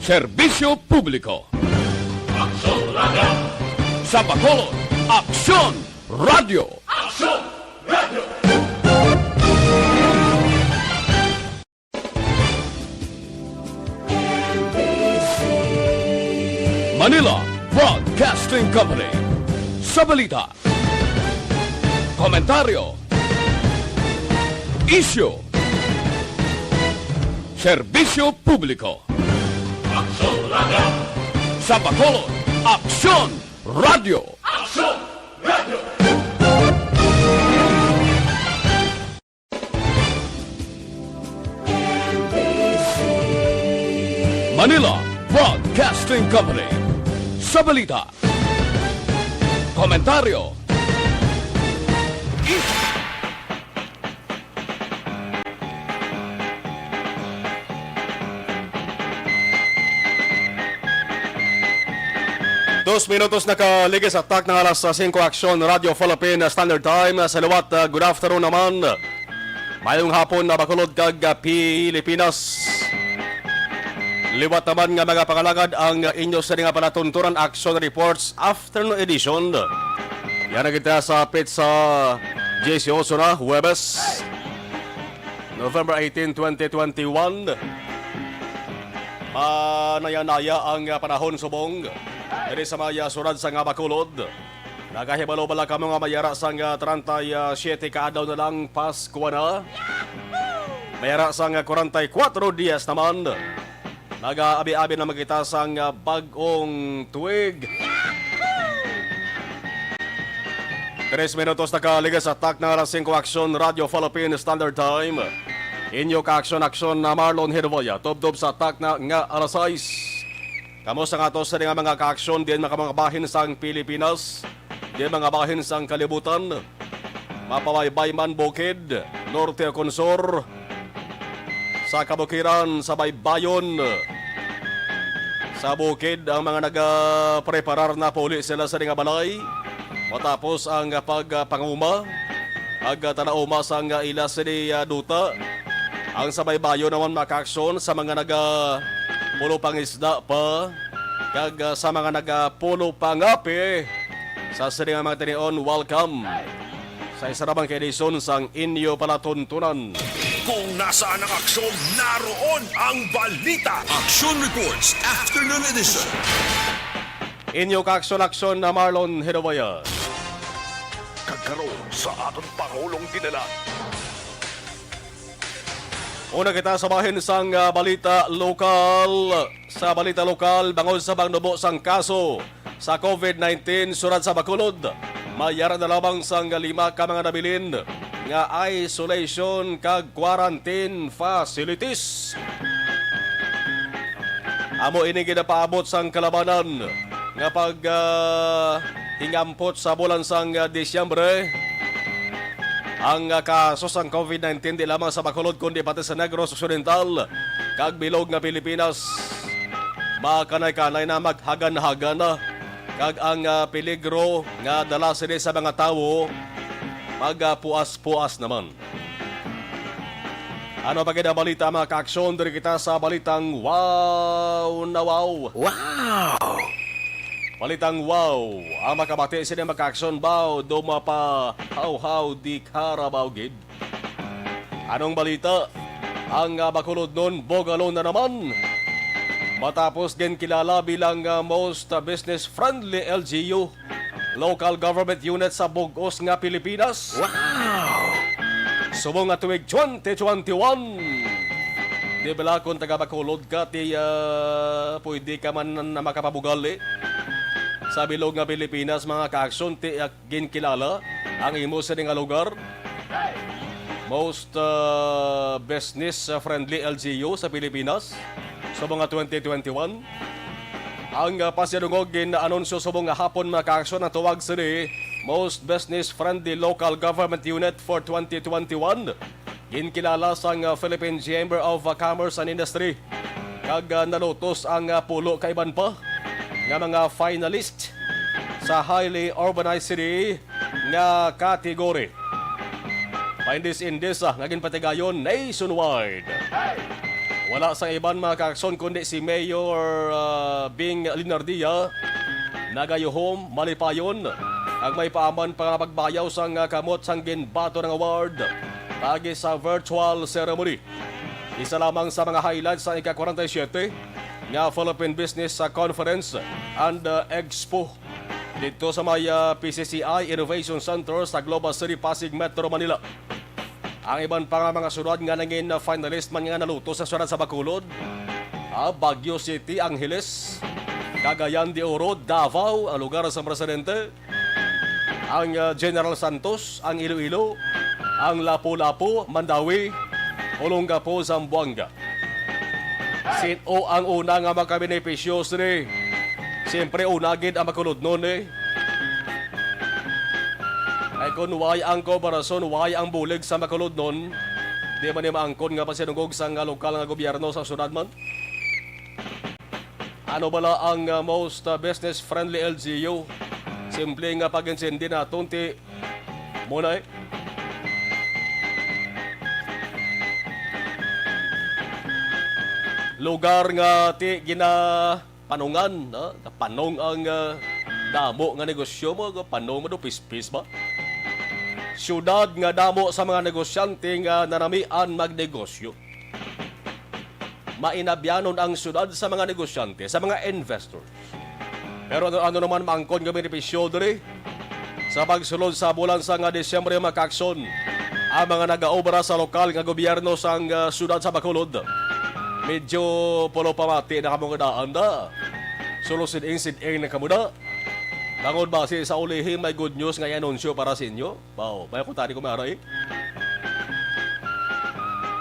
Serbisyo Publiko. Aksyon Radio! Sa Bacolod, Aksyon Radio! Aksyon Radio! Manila Broadcasting Company. Sa balita, komentaryo, isyu, serbisyo publiko. Aksyon Radio! Sa Bacolod, Aksyon Radio! Aksyon Radio! Manila Broadcasting Company. Sa balita, komentaryo, isyu. Dos minutos nakaligis at tak ng alas 5 Aksyon Radio Philippine Standard Time. Sa liwat, good afternoon naman. Mayong hapon na Bacolod kag Pilipinas. Liwat naman nga mga pangalagad ang inyo sa nga palatunturan Action Reports Afternoon Edition. Yan na kita sa pizza JC na Huwebes, November 18, 2021. Manaya-naya ang panahon subong. Diri sa maya surad sa nga Bacolod. Nakahibalo bala ka mga mayara sa nga 37 kaadaw na lang Pasko na. Mayara sa nga 44 dias naman. Nag-aabi-abi na magkita sa nga bagong tuig. 3 minutos nakaligas sa tak na alas 5 Aksyon Radio Philippine Standard Time. Inyo ka-aksyon na Marlon Herboya. Tubdob sa tak na nga alas 6. Kamusta nga to sa mga ka-aksyon din mga bahin sang Pilipinas, din mga bahin sang kalibutan, mapabaybay man bukid, norte konsor, sa kabukiran, sa baybayon, sa bukid ang mga nagapreparar na puli sila sa nga balay, matapos ang pagpanguma, tanauma sang ila sa duta, ang sa baybayon naman maka-aksyon sa mga pulo pangisda pa, kag sa mga nagapulo pangapi, sa sini nga mga tinion, welcome sa isa namang edisyon sang inyo palatuntunan. Kung nasaan ang aksyon, naroon ang balita. Action Reports Afternoon Edition. Inyo ka-aksyon na Marlon Herboya. Kagkaroon sa aton Pangulong dinala. Una kita sabahin sang balita lokal. Sa balita lokal, bangod sa bangnubo sang kaso sa COVID-19 surad sa Bacolod. Mayara na lamang sang 5 ka mga nabilin nga isolation kag quarantine facilities. Amo ini ginapaabot sang kalabanan nga pag hingampot sa bulan sang Disyembre. Ang kaso sang COVID-19 di lamang sa Bacolod kundi pati sa Negros Occidental kag bilog nga Pilipinas. Makanay-kanay na maghagan-hagan na kag ang peligro nga dala sila sa mga tao magpuas-puas naman. Ano pa kaya balita mga ka-aksyon? Diri kita sa balitang wow na wow. Wow! Balitang wow, ang makabati sila maka-aksyon baw, dumapa how di Carabao gid. Anong balita? Ang Bacolod nun, Bogalo na naman. Matapos din kilala bilang most business-friendly LGU, local government unit sa Bugos nga Pilipinas. Wow! Subong nga tuwig 2021. Di bala kung taga Bacolod ka, pwede ka man na makapabugali. Sa bilog nga Pilipinas, mga ka-aksyon, ginkilala ang imo sa nga lugar. Most business-friendly LGU sa Pilipinas sa mga 2021. Ang pasyadungog gin-anunsyo sa mga hapon mga ka-aksyon na tuwag sila most business-friendly local government unit for 2021. Ginkilala sa Philippine Chamber of Commerce and Industry. Kag nalutos ang pulo kaiban pa nga mga finalist sa highly urbanized city nga kategory. Paindis-indis nga ginpatigayon nationwide. Wala sa iban mga kaakson kundi si Mayor Bing Linardia nagayuhom malipayon ang may paaman para pagbayaw sang kamot sang ginbato ng award pagi sa virtual ceremony. Isa lamang sa mga highlights sa ika-47 nga Philippine Business Conference and Expo dito sa may PCCI Innovation Center sa Global City, Pasig, Metro Manila. Ang iban pa nga mga sunod nga nangin finalist man nga naluto sa sunod sa Bacolod, Baguio City, Angeles, Cagayan de Oro, Davao, ang lugar sa Presidente, ang General Santos, ang Iloilo, ang Lapu-Lapu, Mandawi, Olongapo, Zamboanga. Sino ang una nga makabenepisyos ni? Siyempre unagid ang Bacolod noon Ay kung way ang kobarasyon, way ang bulig sa Bacolod noon, di man yung maangkon nga pasinungog sa lokal nga gobyerno sa sunod man. Ano bala ang most business-friendly LGU? Simple nga pag-insindi na tunti muna lugar nga ti ginapanungan, panong ang damo nga negosyo mo, panong mo do pispis ba? Syudad nga damo sa mga negosyante nga nanamian magnegosyo. Mainabyanon ang syudad sa mga negosyante, sa mga investors. Pero ano naman maangkon nga benepisyo diri? Sa pagsulod sa bulan sa nga Disyembre makakson, ang mga nag-aobra sa lokal nga gobyerno sa syudad sa Bacolod. Medyo polo pamati na kamong daan da. Sulusid-ing na kamuda. Bangod base sa ulihin, may good news nga anunsyo para sa inyo. Bao, may kutari ko maray.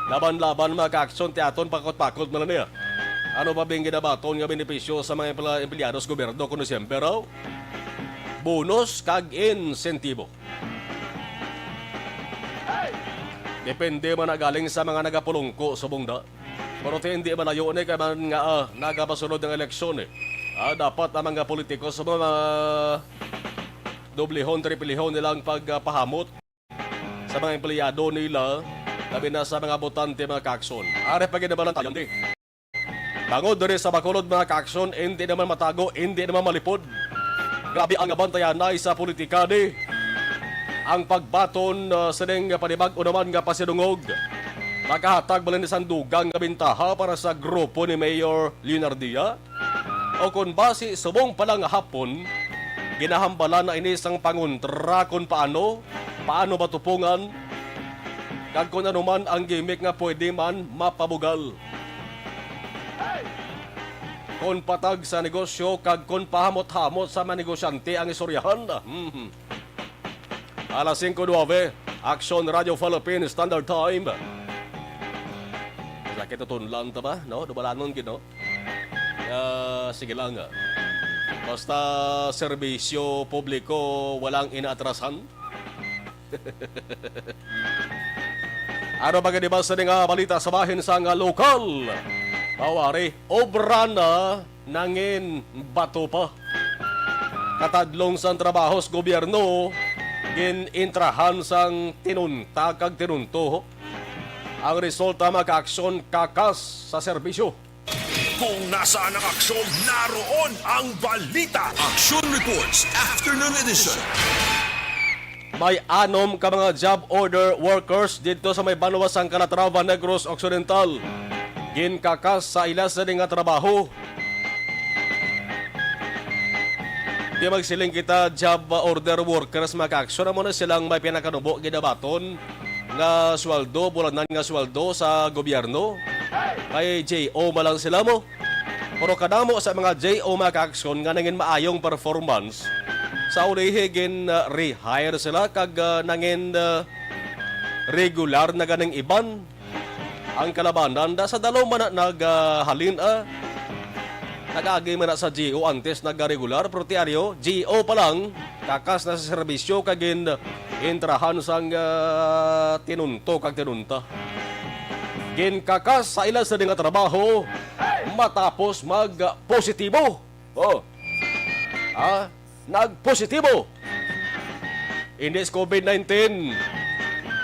Laban-laban mga ka-aksyon, teaton, pakot-pakot na lang niya. Ano ba bing ginabaton nga benepisyo sa mga emplyados gobyerno kuno siyempre raw? Bonus kag insentibo. Depende man na galing sa mga nagapulungko sa bungda. Pero hindi man na yun kaya man nga nagapasunod ng eleksyon dapat ang mga politiko sa mga doblehon, triplehon nilang pagpahamot sa mga empleyado nila, labi na sa mga botante mga kakson. Are pag ginabalan tayo, hindi. Bangod doon sa Bacolod mga kakson, hindi naman matago, hindi naman malipod. Grabe ang abantayan na sa politika di. Ang pagbaton sa ning panibag-o naman nga pasidungog. Nakahatag balin isang dugang nga bintaha para sa grupo ni Mayor Linardia. O kung base subong palang hapon, ginahambalan na inisang panguntra kung paano matupungan, kag kung ano man ang gimmick nga pwede man mapabugal. Kung patag sa negosyo, kag kung pahamot-hamot sa mga negosyante ang isoryahan. Alas 5:09, Action Radio Philippines Standard Time. Sakit tutunlan ta ba? No? Dubalanon gino. Sige lang. Basta serbisyo publiko walang inaatrasan. Ano ba ba sa nga balita sa bahin sa nga lokal? Pawari, obra na nangin bato pa. Katadlong sang trabahos gobyerno, ginintrahan sang tinunta kag tinunto. Ang resulta maka-aksyon kakas sa serbisyo. Kung nasaan ang aksyon, naroon ang balita. Action Reports Afternoon Edition. May 6 ka mga job order workers dito sa may Banuas ang Calatrava, Negros Occidental. Ginkakas sa ilas na nga trabaho. Di magsiling kita job order workers maka-aksyon mo na silang may pinakanubo ginabaton nga sweldo, bulanan nga sweldo sa gobyerno. Kay J.O. malang sila mo. Pero kadamo sa mga J.O. maka-aksyon nga nangin maayong performance, sa ulihigin rehire sila kag nangin regular na ganing iban ang kalabanan da sa dalaw man naghalin nag-agi man sa G.O. antes nag-regular pero tiaryo G.O. pa lang kakas na sa serbisyo kagin intrahan sang tinunto kag tinunta. Ginkakas sa ilan sa nga trabaho matapos mag-positibo. Nag-positibo. Indis COVID-19.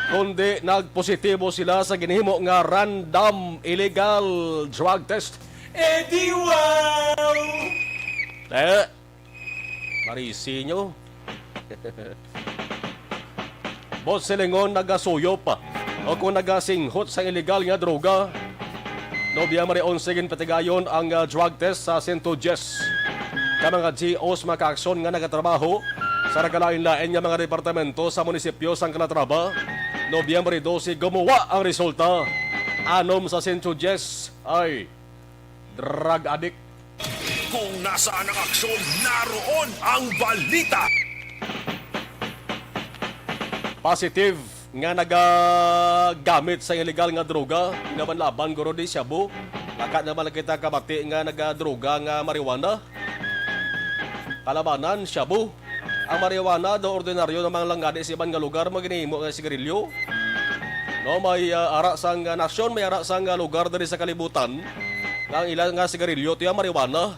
kundi nagpositibo sila sa ginhimo nga random illegal drug test. Eddie wow! Marisi nyo. Boss Silingon nagasuyo pa. O kung nagasinghot sa illegal nga droga, Nobyembre 11 gin patigayon ang drug test sa Sinto Jess. Ka mga GOs makaaksyon nga nagatrabaho sa nagalain-lain nga mga departamento sa munisipyo sang Calatrava. Nobyembre 12 gumawa ang resulta. Anom sa Sinto Jess ay drug addict. Kung nasaan ang aksyon, naroon ang balita. Positive nga nagagamit sa illegal nga droga, naman laban guro di shabu. Lakat naman kita kabati nga nagadroga nga marijuana. Kalabanan shabu. Ang marijuana do ordinaryo ng mga langgadi sa ibang nga lugar maginihimo nga sigarilyo. No, may ara sang nasyon, may ara sang lugar diri sa kalibutan. Ang ilang nga sigarilyo tiya marijuana.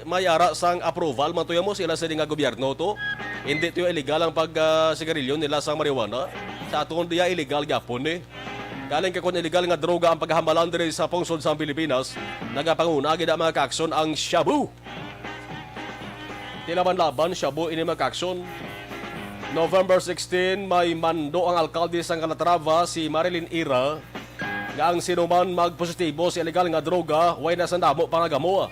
May ara sang approval man tuya mo sila sa nga gobyerno to. Hindi tiyo illegal ang pag-sigarilyo nila sa marijuana. Sa atong diya illegal gyapon eh. Galing ka kung illegal nga droga ang paghahambalan diri sa pungsod sa Pilipinas, nagapanguna gid ang mga kaaksyon ang shabu. Tilaban-laban shabu ini mga kaaksyon. November 16 may mando ang alkalde sa Calatrava si Marilyn Ira nga ang sinuman magpositibo sa illegal nga droga way nasa damo pangagamo.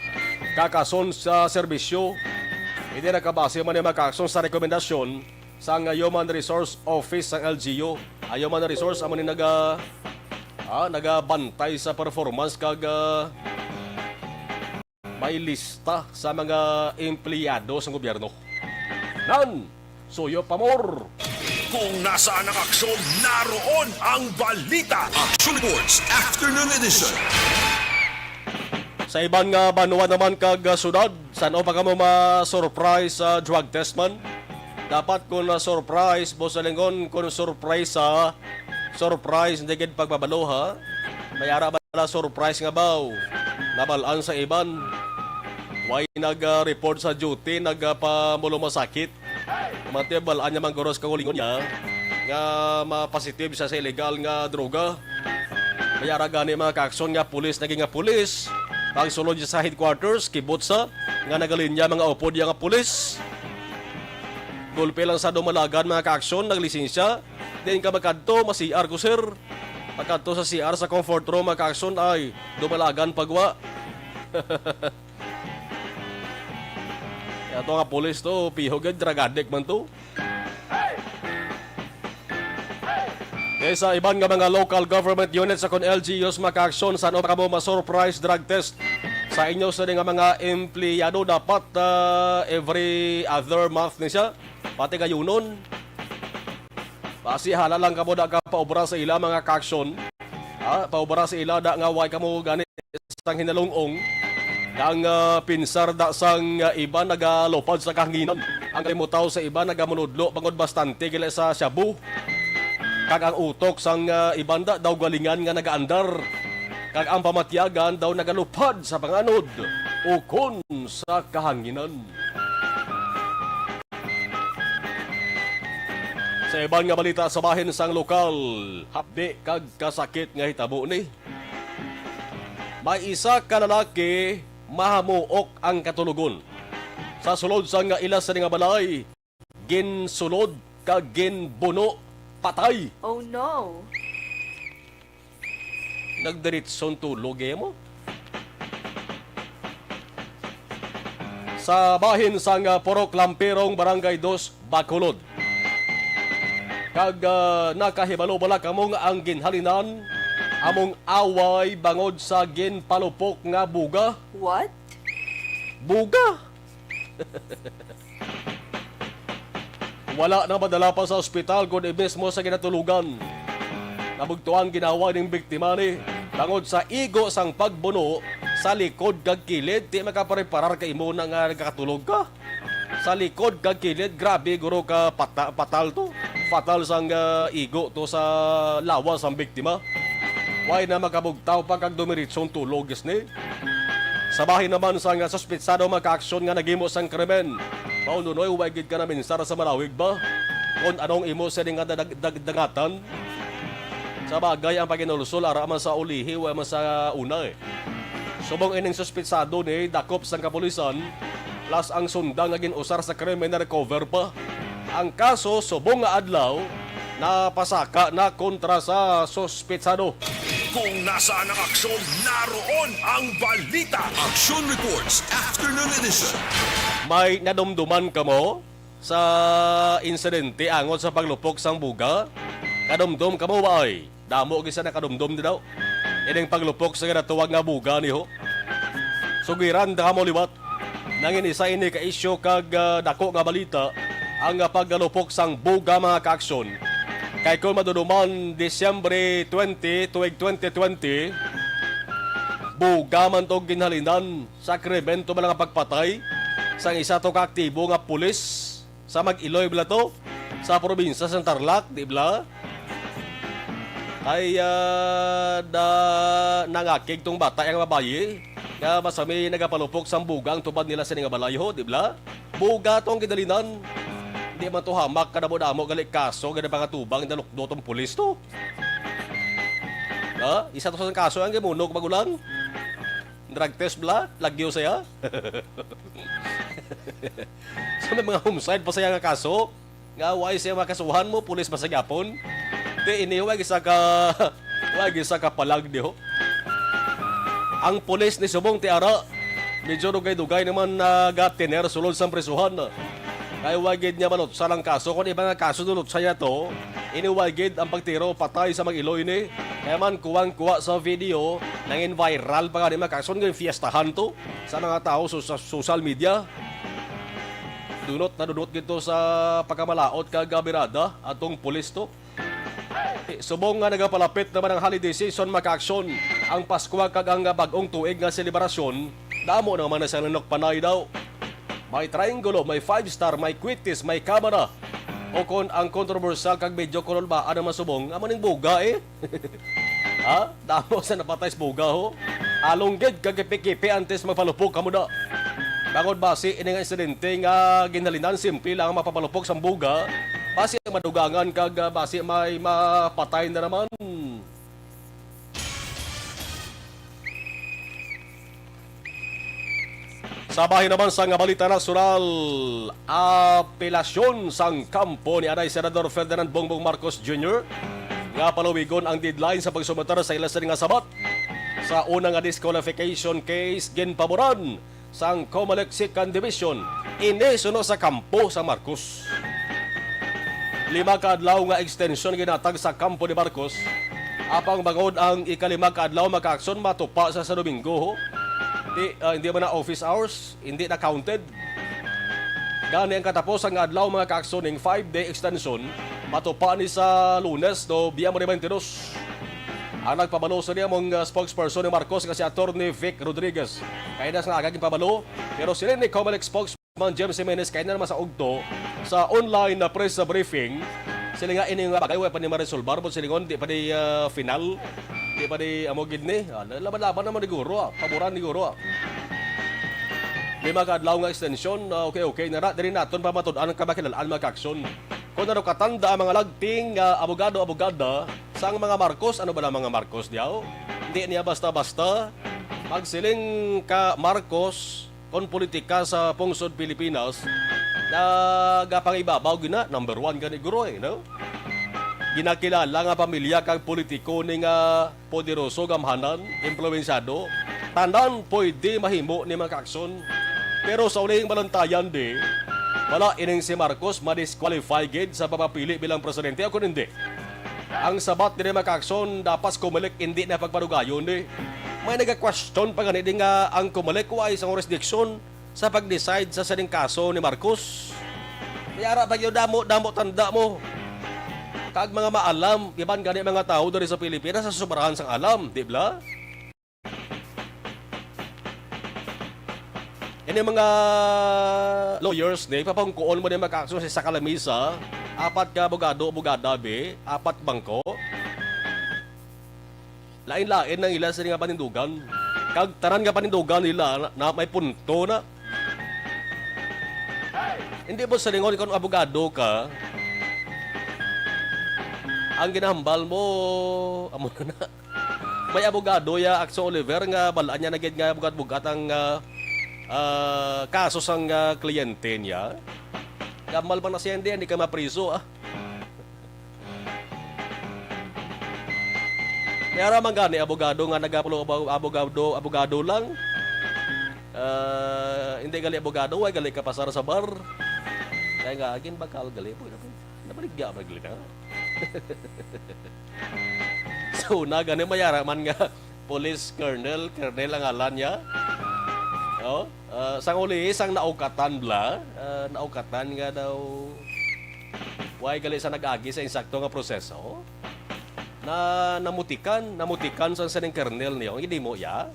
Kakason sa serbisyo. Hindi nakabase man yung makakson sa rekomendasyon sa Human Resource Office ng LGU. Ang Human Resource amo ni nagabantay sa performance kag may lista sa mga empleyado sa gobyerno. Nan, suyo pamor. Kung nasaan ang aksyon, naroon ang balita. Action Reports Afternoon Edition. Sa ibang nga banwa naman kag sunod, saan o pa ka mo ma-surprise sa drug test man? Dapat kung na-surprise, Boss Alingon, kung surprise hindi gid pagpabalo ha? Mayara ba na surprise nga baw? Nabalaan sa iban. Way nag-report sa duty, nagpamulo masakit. Matibalaan niya man goros kagulingon niya nga ma-positive siya sa illegal nga droga. Mayara gani mga kakson nga pulis, naging nga pulis. Pag sulod sa headquarters, kibot sa nga nagalinya mga upod nga pulis. Gulpe lang sa dumalagan mga kaaksyon, naglisensya. Diyan ka magkadto, ma-CR ko sir. Magkadto sa CR sa comfort room mga kaaksyon ay dumalagan pagwa. Ito nga pulis to, pihogad, dragadik man to. Kaya sa ibang nga mga local government units sa kon LGUs makaaksyon saan o ka mo ma-surprise drug test sa inyo sa nga mga empleyado dapat every other month ni siya pati kayo nun kasi hala lang ka mo da ka paubra sa ila mga kaaksyon paubra sa ila da nga way ka mo gani sang hinalungong ang pinsar da sang iba nagalopad sa kahanginan ang limutaw sa iba nagamunudlo pangod bastante gila sa shabu. Kag ang utok sang ibanda daw galingan nga nagaandar. Kag ang pamatyagan daw nagalupad sa panganod ukon sa kahanginan. Sa ibang nga balita sa bahin sang lokal, hapdi kag kasakit nga hitabo ni. May isa ka lalaki mahamuok ang katulugon. Sa sulod sang ilas sa nga balay, ginsulod kag ginbuno patay. Oh no. Nagdiritson tulog mo. Sa bahin sang Porok Lampirong Barangay 2, Bacolod. Kag nakahibalo bala kamong ang ginhalinan among away bangod sa ginpalupok nga buga. What? Buga? Wala na madala pa sa ospital kundi mismo sa ginatulugan. Nabugtuan ginawa ng biktima ni bangod sa igo sang pagbuno sa likod kag kilid. Di makapareparar ka imo na nga nagkatulog ka. Sa likod kag kilid, grabe guro ka patal to. Fatal sang igo to sa lawas ang biktima. Way na makabugtaw pa kag dumiritsong tulog ni. Sa bahin naman sang suspitsado makaaksyon nga nagimo sang krimen. Paununoy, wagid ka na minsara sa Malawig ba? kung anong imo sa nga dagatan. Sa bagay ang paginulsol ara man sa ulihi wa man sa una eh. Subong ining suspitsado ni dakop sang kapulisan plus ang sundang nga ginusar sa krimen na recover pa. Ang kaso subong nga adlaw na pasaka na kontra sa suspitsado. Kung nasaan ang aksyon, naroon ang balita. Action Reports Afternoon Edition. May nadumduman ka mo sa insidente angon sa paglupok sang buga? Kadumdum ka mo ba ay? Damo gisa na kadumdum din daw. Ining paglupok sa kinatuwag nga buga niho. Sugiran da mo liwat. Nangin isa ini ka isyo kag dako nga balita ang paggalupok sang buga mga kaaksyon. Kay kung maduduman Disyembre 20 tuig 2020, buga man to ginhalinan sa kremento man nga pagpatay sang isa to kaaktibo nga pulis sa Mag-Iloy bla to sa probinsya sa Tarlac, di bla? Ay nangakig tong bata ang babayi nga masami nagapalupok sang bugang tubad nila sa nga balayo, di bla? Buga tong gidalinan. Di man to hamak kadamo-damo gali kaso gani pangatubang dalukdotong pulis to. Ha? Isa to sa kaso ang gimunog magulang. Drug test bla, lagyo saya. Sa mga homicide pa saya nga kaso, nga why siya makasuhan mo pulis ba sa gyapon? Di ini wag isa ka palag di ho. Ang pulis ni subong ti ara medyo dugay-dugay naman gatiner sulod sa presuhan. Kaya wagid niya manot sa lang kaso. Kung iba nga kaso dulot siya to, iniwagid ang pagtiro patay sa Mag-Iloy ni. Kaya man kuwang-kuwa sa video, nangin viral pa nga ni makason ng fiestahan to sa mga tao sa social media. Dunot na dunot gito sa pagkamalaot kag birada atong pulis to. Subong nga nagapalapit naman ang holiday season maka-aksyon. Ang Pasko kag ang bagong tuig nga selebrasyon, damo naman na sa nanok panay daw. May triangulo, may 5-star, may quitis, may kamera. O kung ang controversial kag medyo kolol ba ano masubong, amo ning buga eh. Ha? Damo sa napatay sa buga ho. Alongged kag kipi-kipi antes magpalupok kamo da. Bangod base ini nga insidente nga ginhalinan simple lang mapapalupok sa buga. Base madugangan kag base may mapatay na naman. Sa bahin naman sa nga balita nasyonal, apelasyon sang kampo ni Anay Senador Ferdinand Bongbong Marcos Jr. nga paluwigon ang deadline sa pagsumatar sa ilasan nga sabat. Sa unang nga disqualification case, ginpaboran sang Comelec Second Division, inisunod sa kampo sa Marcos. 5 kaadlaw nga extension ginatag sa kampo ni Marcos, apang bangod ang ika-5 kaadlaw maka-aksyon matupa sa Domingo. Hindi man na office hours, hindi na counted. Gani ang katapos ang adlaw mga kaaksyon ng 5-day extension, matupa ni sa Lunes do Biyembre 22. Ang nagpabalo sa niya mong spokesperson ni Marcos kasi Atty. Vic Rodriguez. Kaya na sa agaging pabalo, pero sila ni Comelec spokesman James Jimenez kaya na naman sa ugto sa online na press briefing. Sila nga ini nga bagay pa ni ma-resolbar mo silingon di pa di final. Di pa di amogid ni. Laban-laban naman ni Guro. Paboran ni Guro. May mga adlaw nga extension. Okay. Dari naton pa matudaan ang kabakilalaan mga kaksyon. Kung ano katanda ang mga lagting abogado-abogada sang mga Marcos. Ano ba na mga Marcos diyaw? Hindi niya basta-basta. Magsiling ka Marcos kon politika sa pungsod Pilipinas na gapangibabaw gina. Number 1 gani Guro no? Ginakilala nga pamilya kag politiko ni nga poderoso gamhanan, impluwensyado, tanan pwede mahimo ni mga kaakson. Pero sa uling balantayan di, wala ining si Marcos ma-disqualify gid sa papapili bilang presidente o kung hindi. Ang sabat ni mga kaakson dapat Comelec hindi na pagparugayon di. May nag-question pa ganit nga ang Comelec ay isang jurisdiction sa pag-decide sa saning kaso ni Marcos. Yara pag yung damo tanda mo. Kag mga maalam, iban gani mga tao dari sa Pilipinas sa sobrahan sang alam, di ba? Ini mga lawyers ni papangkuon mo din makakso sa kalamisa, 4 ka abogado-abogada be, 4 bangko. Lain-lain ng ila sa nga panindugan. Kag taran nga panindugan nila na may punto na. Hindi mo sa lingon kung abogado ka, ang ginahambal mo, amo na. May abogado ya Axon Oliver nga balaan niya nagid nga bugat-bugat ang kaso sang kliyente niya. Gamal pa na siya hindi ka mapriso Mayara man gani abogado nga nagapulo abogado lang. Hindi gali abogado, ay gali ka pasar sa bar. Kaya nga agin bakal gali po. Nabaligya gali ka. So na gani mayara man nga police colonel ang alan niya. Sang uli sang naukatan naukatan nga daw way gali sa nag-agi sa insakto nga proseso. Namutikan sa sining colonel niyo, hindi mo ya.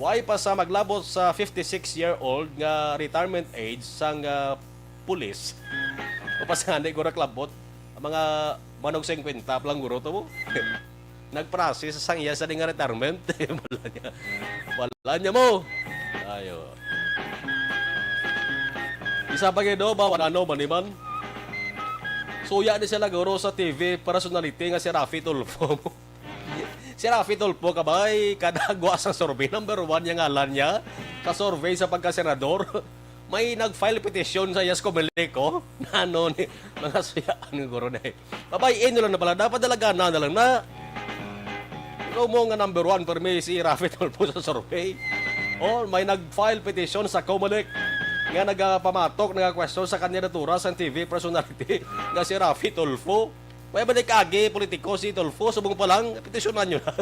Way pa sa maglabot sa 56-year-old nga retirement age sang pulis. O pa sa hindi ko naklabot ang mga manog 50 lang guro to mo. Nagprocess sang iya sa nga retirement. Wala niya mo. Ayo. Isa pa kayo ba ano maniman? Suya ni sila guro sa TV personality nga si Rafi Tulfo. Si Rafi Tulfo kabay kadagwa sa survey number 1 yung ngalan niya sa survey sa pagkasenador. May nag-file petition sa Yas Comelec na ano ni mga suya ano guro na Babay lang na pala dapat dalaga na lang na. Ikaw mo nga number 1 for me si Rafi Tulfo sa survey. May nag-file petition sa Comelec nga nagpamatok, nag-question sa kandidatura sa TV personality nga si Rafi Tulfo. May ba kagi politiko si Tulfo, subong pa lang, petisyonan nyo na.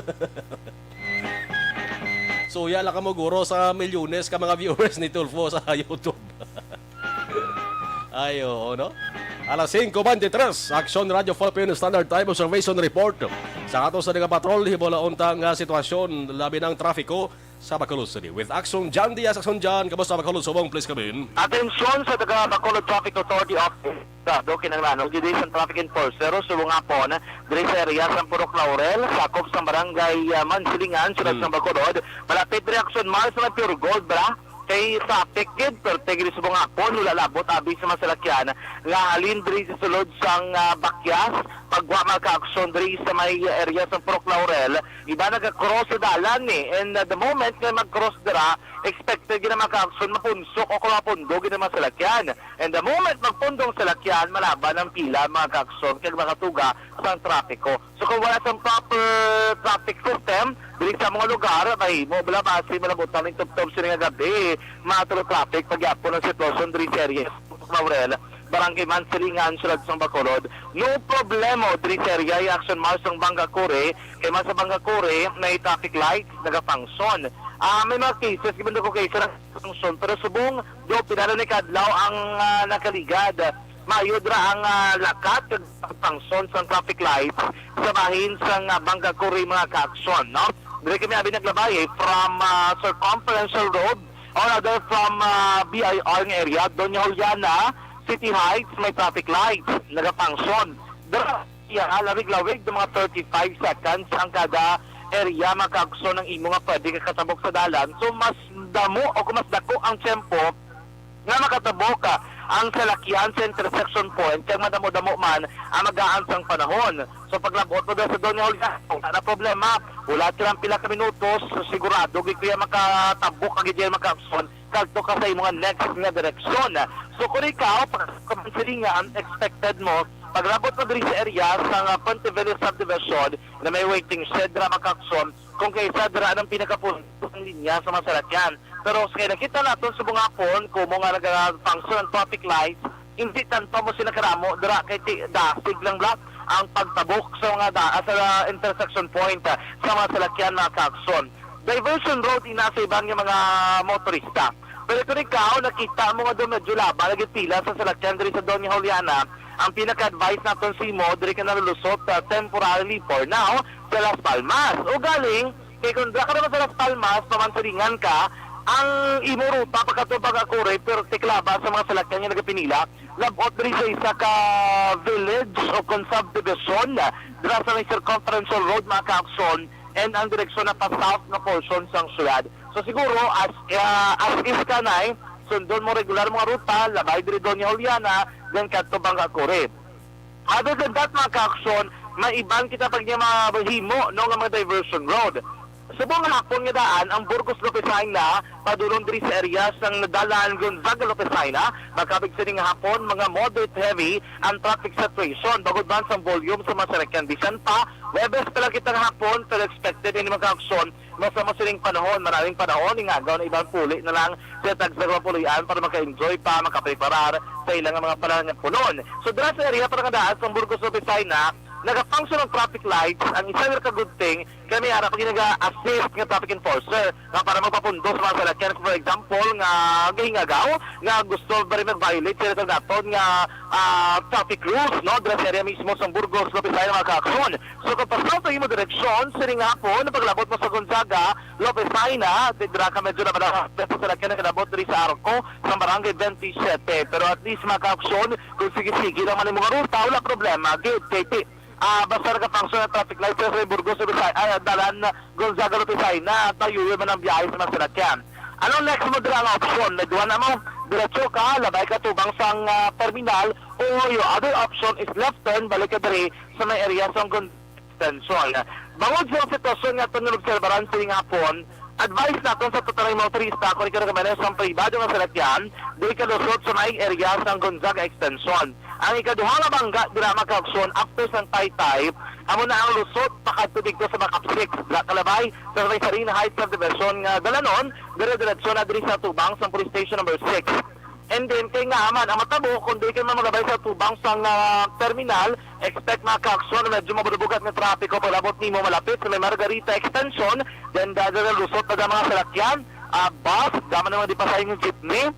So yan lang ka mo guro sa milyones ka mga viewers ni Tulfo sa YouTube. Ayo, no? Alas 5:23, Action Radio Philippine Standard Time Observation Report. Sa ato sa mga patrol, hibolaon tang sitwasyon, labi ng trafiko sa Bacolod City. With Action John Diaz, Action John, kamusta Bacolod Subong, please come in. Atensyon sa taga Bacolod Traffic Authority Office. Do kinanglanog diri sa traffic enforcer subong hapon diri sa area sa Purok Laurel, sakop sa barangay Mansilingan, sulod sa Bacolod. Malapit reaction mars sa Pure Gold bra. Kay sa affected pero tigri subong hapon wala labot abi sa masalakyan nga halin diri sa sulod sang Bakyas pagwa magka-aksyon diri sa may area sa Purok Laurel iba nagka-cross sa dalan and the moment nga mag-cross dira expected gina maka-aksyon mapunsok o kung mapundo gina masalakyan and the moment magpundong salakyan malaban ang pila magka-aksyon kay makatuga sa trapiko so kung wala sa proper traffic system diri sa mga lugar may mo bala base malabutan ng tub-tub sila nga gabi matro traffic pagyapon ang sitwasyon diri sa area Laurel Barangay Mansilingan, sulod sa Bacolod. No problema diri sa area action mars ng Bangkakure kay man sa Bangkakure may traffic light nagafunction. May mga cases given ko cases na function pero subong do pinalo ni kadlaw ang nakaligad. Mayudra ang lakat ng function sa traffic lights sa bahin sa Bangkakure mga ka-aksyon, no? Diri kami abi naglabay from Circumferential Road or other from BIR ng area Doña Juliana City Heights may traffic lights nagafunction. Lawig-lawig ng mga 35 seconds ang kada area makakso ng imo nga pwede katabok sa dalan. So mas damo o kung mas dako ang tempo nga makatabok ka ang salakyan sa intersection point kaya madamo-damo man ang magaan sang panahon. So paglabot mo sa Doña Juliana, na problema, wala silang pila ka minutos, sigurado kaya makatabok kag diyan makakson kagto ka sa imong next nga direksyon. So kung ikaw, pagkamansilingan, expected mo, paglabot mo diri sa area sa Pontevilla Subdivision na may waiting shed na makakson, kung kaysa dira ng pinakapuntang linya sa masalakyan. Pero kaya nakita natin sa mga hapon, kung mga nag-function ng traffic lights, hindi tanto mo sila karamo, dira kay dasig lang black ang pagtabok sa mga sa intersection point sa mga salakyan na kakson. Diversion road inasa ibang yung mga motorista. Pero kung ikaw, nakita mo nga doon medyo laba, lagi pila sa salakyan diri sa Doña Juliana, ang pinaka-advise natin si mo, diri ka nalulusot temporarily for now sa Las Palmas. O galing, kaya kung ka naman sa Las Palmas, pamansalingan ka, ang imo ruta pagkatubag akure, pero tiklaba sa mga salakyan yung nagapinila, labot diri sa isa ka village o subdivision, dira sa may circumferential road, mga kaakson, and ang direksyon na pa-south na portion sa syudad. So siguro, as is ka na sundon mo regular mga ruta, labay diri Doña Juliana, then katubang akure. Other than that, mga ka-aksyon, maiban kita pag niya mahimo no nga mga diversion road. Subong hapon nga daan ang Burgos Lopezay na padulong diri sa area sang nadalan Gonzaga Lopezay na magkabig sa nga hapon mga moderate heavy ang traffic situation bagod man sa volume sa mga sakyan bisan pa Webes pala kitang hapon pero expected ini magka-aksyon sa masiling panahon maraming panahon ingagaw na ibang puli na lang sa tagsagwa pulian para maka-enjoy pa makapreparar sa ilang mga panahon ng punon. So dira sa area para nga daan sa Burgos Lopezay na nag-function ng traffic lights, ang isa nga good thing, kami harap pag nag-assist ng traffic enforcer nga para magpapundo sa mga salakyan. For example, nga gahingagaw, nga gusto ba rin mag-violate sila sa daton nga traffic rules, no? Dras area mismo sa Burgos, Lopezay na magkakson. So kung pasaw tayo mo direksyon, siring nga po, napaglabot mo sa Gonzaga, Lopezay na, dira ka medyo na parang sa salakyan na kinabot diri sa Arco, sa Barangay 27. Pero at least magkakson, kung sige-sige lang man yung mga ruta, wala problema, good, KP. Basta nag-function ng traffic lights sa Burgos, dalan Gonzaga, Lopezay na tayo man ang biyahe sa mga salakyan. Anong next mo dira ang option? Medwa na mo, diretso ka, labay ka tubang sang terminal, o yung other option is left turn, balik ka diri sa may area sa extension. Bangod sa sitwasyon nga ito nilobserbaran sa nga hapon, advice natin sa totalay motorista kung ikaw sa pribado ng salakyan, di ka lusot sa may area sa Gonzaga extension. Ang ikaduha nga bangga dira magka-aksyon after sang Taytay, amo na ang lusot pakadto sa Macap 6 dira kalabay sa may Sarina Heights subdivision nga dalanon dire-diretso na diri sa tubang sa police station number 6. And then kay nga aman ang matabo kung di ka man magabay sa tubang sang terminal, expect magka-aksyon medyo mabubugat nga trapiko palabot nimo malapit sa may Margarita extension, then dadala lusot pa mga salakyan, bus, daman naman di pasay ng jeepney,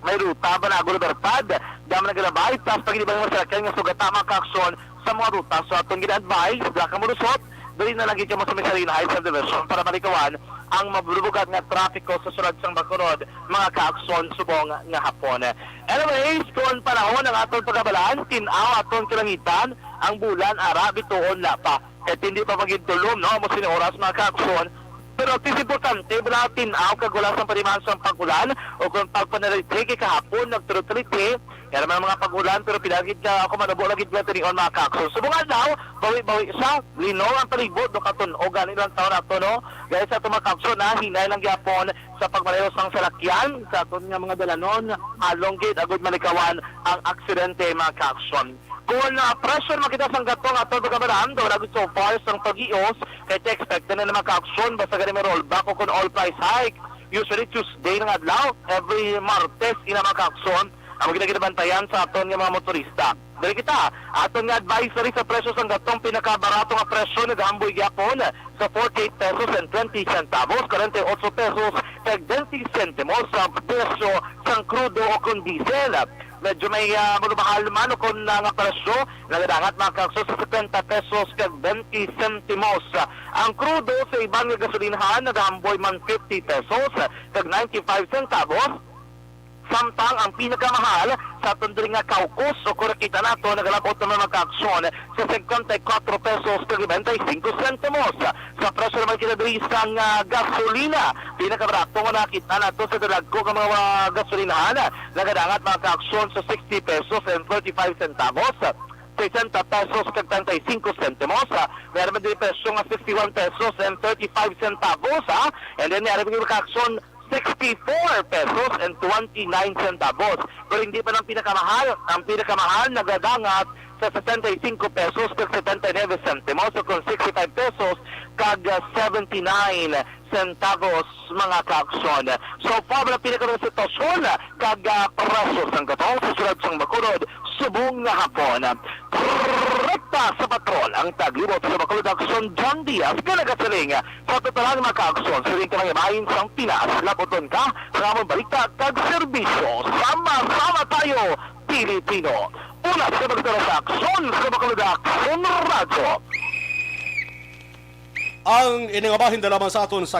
may ruta ba na Libertad, dami na galabay, tapos pag ibang masakyan nga sugat tama ka-aksyon sa mga ruta. So atong gina-advise, dila ka mulusot, dali na lagi ka mo sa may Sarina Heights subdivision para malikawan ang mabubugat nga trapiko sa sunod sang Bacolod, mga ka-aksyon subong nga hapon. Anyways, kung panahon ang atong pagkabalaan, tinaw atong kilangitan, ang bulan, ara, bituon na pa. At hindi pa magintulom, no? Mo oras mga ka-aksyon, pero tis importante, wala tinaw kagulas ang parimahan sa pagulan o kung pagpanalitriki kahapon, nagturut-triti, kaya naman mga pagulan, pero pinagid ka ako manabo lagid ka tinion mga kakson. Subungan daw, bawi-bawi siya, lino ang palibot, no katon, o ganin lang taon na to, no? Gaya sa itong mga kakson, hinay lang gyapon sa pagmalayos ng salakyan, sa itong mga dalanon, alonggit, agad malikawan ang aksidente mga kakson. Kung pressure makita sa gatong ato pagkabalaan, daw na gusto far sa pag-ios, kaya expect na naman ka-aksyon, basta ganun may rollback o kung all price hike. Usually Tuesday ng adlaw, every Martes, ina ka-aksyon, ang ginaginabantayan sa aton ng mga motorista. Dali kita, aton nga advisory sa presyo sa gatong pinakabarato nga presyo nag-amboy gyapon sa 48 pesos and 20 centavos, 48 pesos kag 20 centimos sa presyo sang crudo o kung diesel. Medyo may mahal man o kung nga presyo, nagadangat mga kakso sa 70 pesos kag 20 centimos. Ang crudo sa ibang gasolinahan, nag-amboy man 50 pesos kag 95 centavos. Samtang ang pinakamahal sa tundri nga kaukos o kung nakita nato nagalabot naman magka-aksyon sa 54 pesos kag 25 centimos. Sa presyo naman kinadiri sa gasolina, pinakabarato nga nakita nato sa dalagko ng mga gasolinahan, nagadangat magka-aksyon sa 60 pesos and 35 centavos. 60 pesos kag 35 centimos. Meron din presyo nga 61 pesos and 35 centavos. And then meron din magka-aksyon 64 pesos and 29 centavos. Pero hindi pa ng pinakamahal. Ang pinakamahal nagadangat sa 75 pesos kag 79 centimos o kung 65 pesos kag 79 centavos mga ka-aksyon. So far na pinakamahal sitwasyon kag presos ng gatong sa sulod sang Bacolod subong nga hapon. Rekta sa patrol ang taglibot sa Bacolod Aksyon John Diaz kanagasaling sa totalan mga ka-aksyon sa ring kamangimahin sang Pinas. Laboton ka sa among balita kag serbisyo. Sama-sama tayo Pilipino. Una sa magdala sa aksyon sa Bacolod Aksyon Radyo. Ang iningabahin na lamang sa aton sa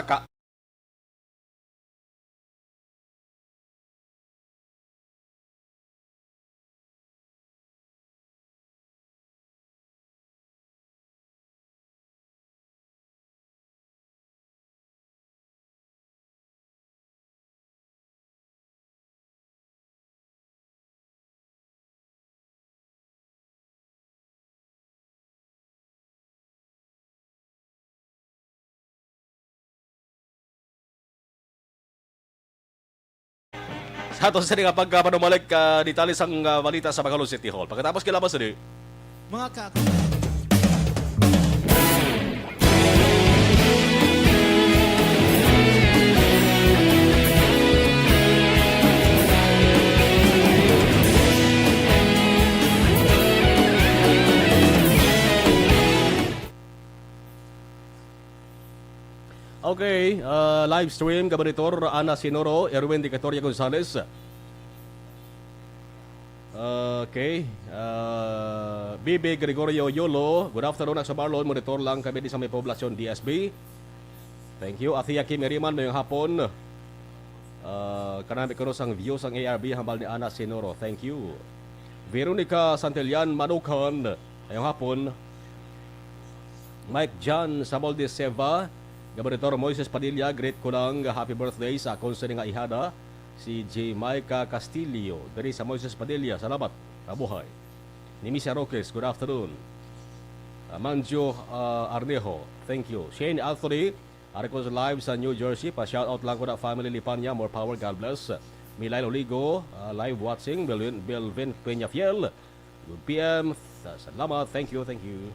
Ato sa nga pagpanumalig detalis ang balita sa Bacolod City Hall. Pagkatapos kilabas ni Mga ka... Okay, live stream, Gabanitor Ana Sinoro, Erwin de Catoria Gonzalez. Okay, Bibi Gregorio Yolo, good afternoon sa Marlon, monitor lang kami di sa may poblasyon DSB. Thank you. Athia Kim Eriman, mayong hapon. Kanami ko ang views ang ARB hambal ni Ana Sinoro. Thank you. Veronica Santillan Manukan, mayong hapon. Mike John Samolde Seva, Gabanitor Moises Padilla, great ko lang happy birthday sa konser nga ihada si J. Micah Castillo dari sa Moises Padilla. Salamat, kabuhay. Nimisa Roques, good afternoon. Manjo Arnejo, thank you. Shane Anthony, Aricos live sa New Jersey, pa-shoutout lang ko na family Lipanya, more power, God bless. Milay Oligo, live watching. Belvin Peñafiel, good PM, salamat, thank you, thank you.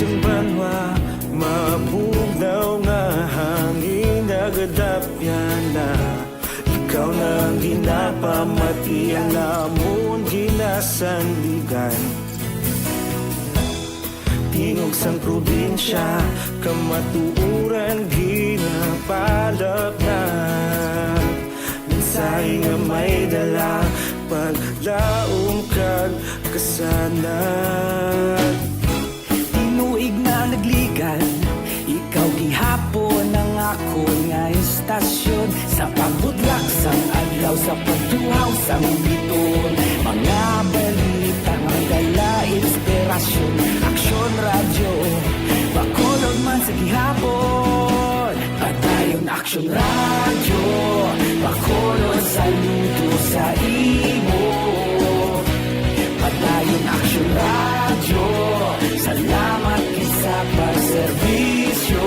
Banwa, mabugnaw nga hangin nagadapyan na ikaw nang ginapamatian namon ginasandigan. Tingog sang probinsya, kamatuuran ginapalap na mensahe nga may dala paglaom kag kasanan. Tuig na nagligan, ikaw gihapon ang ako nga istasyon. Sa pagbudlak sang adlaw, sa pagduhaw sang biton. Mga balita nga dala inspirasyon. Aksyon radyo, Bacolod man sa gihapon. Padayon Aksyon radyo, Bacolod saludo sa imo. Padayon Aksyon radyo, salamat sa pagserbisyo.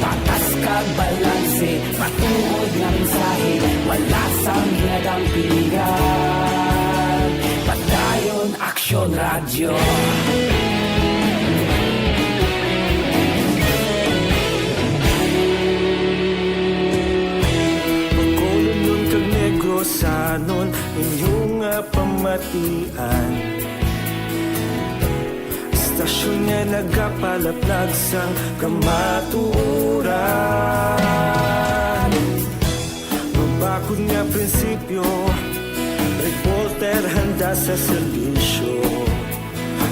Patas kag balanse, patuod nga mensahe, wala sang ginadang pilihan. Padayon Aksyon radyo. Bacolod nun kag Negros sanon inyong pamatian. Istasyon nga nagapalaplag sang kamaturan. Mabakod nga prinsipyo, reporter handa sa serbisyo.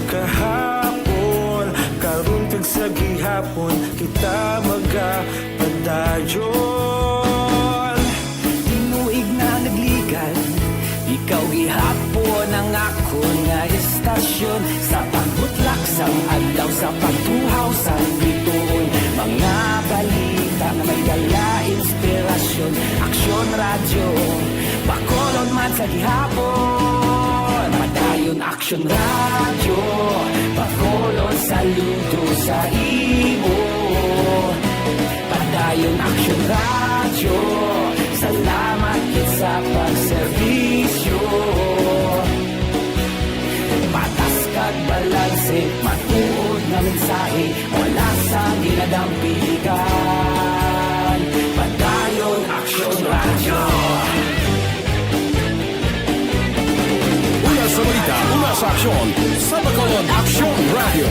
Kahapon, karon kag sa gihapon, kita magapadayon. Tinuig na nagligan, ikaw gihapon ang ako nga istasyon. Sa pagbutlak sang adlaw, sa pagtuhaw sang biton. Mga balita na may dala inspirasyon. Aksyon radyo, Bacolod man sa gihapon. Padayon Aksyon radyo, Bacolod saludo sa imo. Padayon Aksyon radyo, salamat kit sa pagserbisyo. Patas kag balanse, matuod nga mensahe, wala sa ginadang pilihan. Padayon Aksyon radyo. Una sa balita, una sa aksyon, sa Bacolod Aksyon Radio.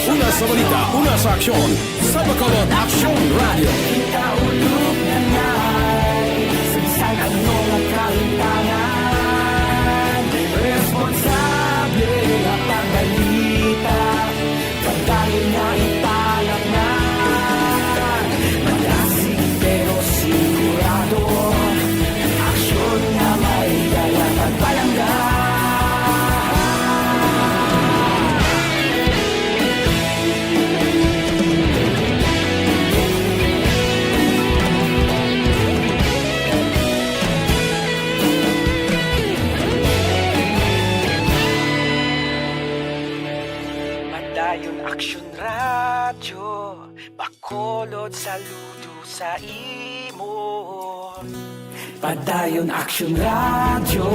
Una sa balita, una sa aksyon, sa Bacolod Aksyon Radio. Ikaulog na na'y Sinsan ano nga kalintangan. Responsable nga pagbalita, pagdayon na italak na. Malasig pero sigurado, Bacolod, saludo sa imo. Padayon Action Radio,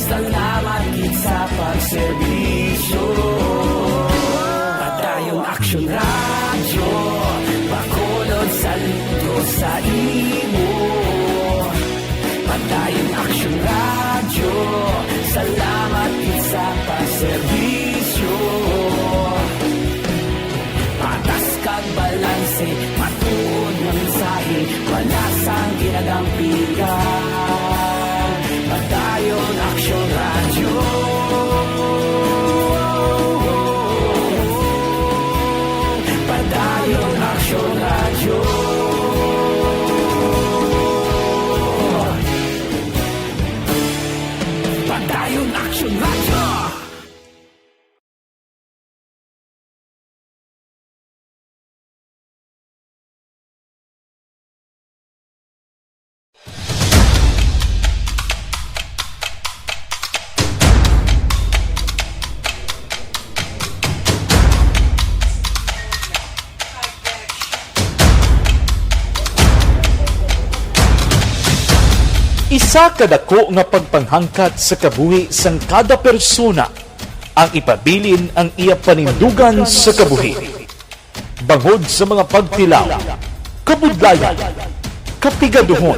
salamat gid sa pagserbisyo. Padayon Action Radio, Bacolod, saludo sa imo. Padayon Action Radio, salamat gid sa pagserbisyo. Patas kag balanse, matuod ng mensahe, wala sang ginagampikan. Padayon Action Radio. Padayon Action Radio. Padayon Action Radio. Isa kadako nga pagpanghangkat sa kabuhi sang kada persona ang ipabilin ang iya panindugan sa kabuhi. Bangod sa mga pagtilaw, kabudlayan, kapigaduhon,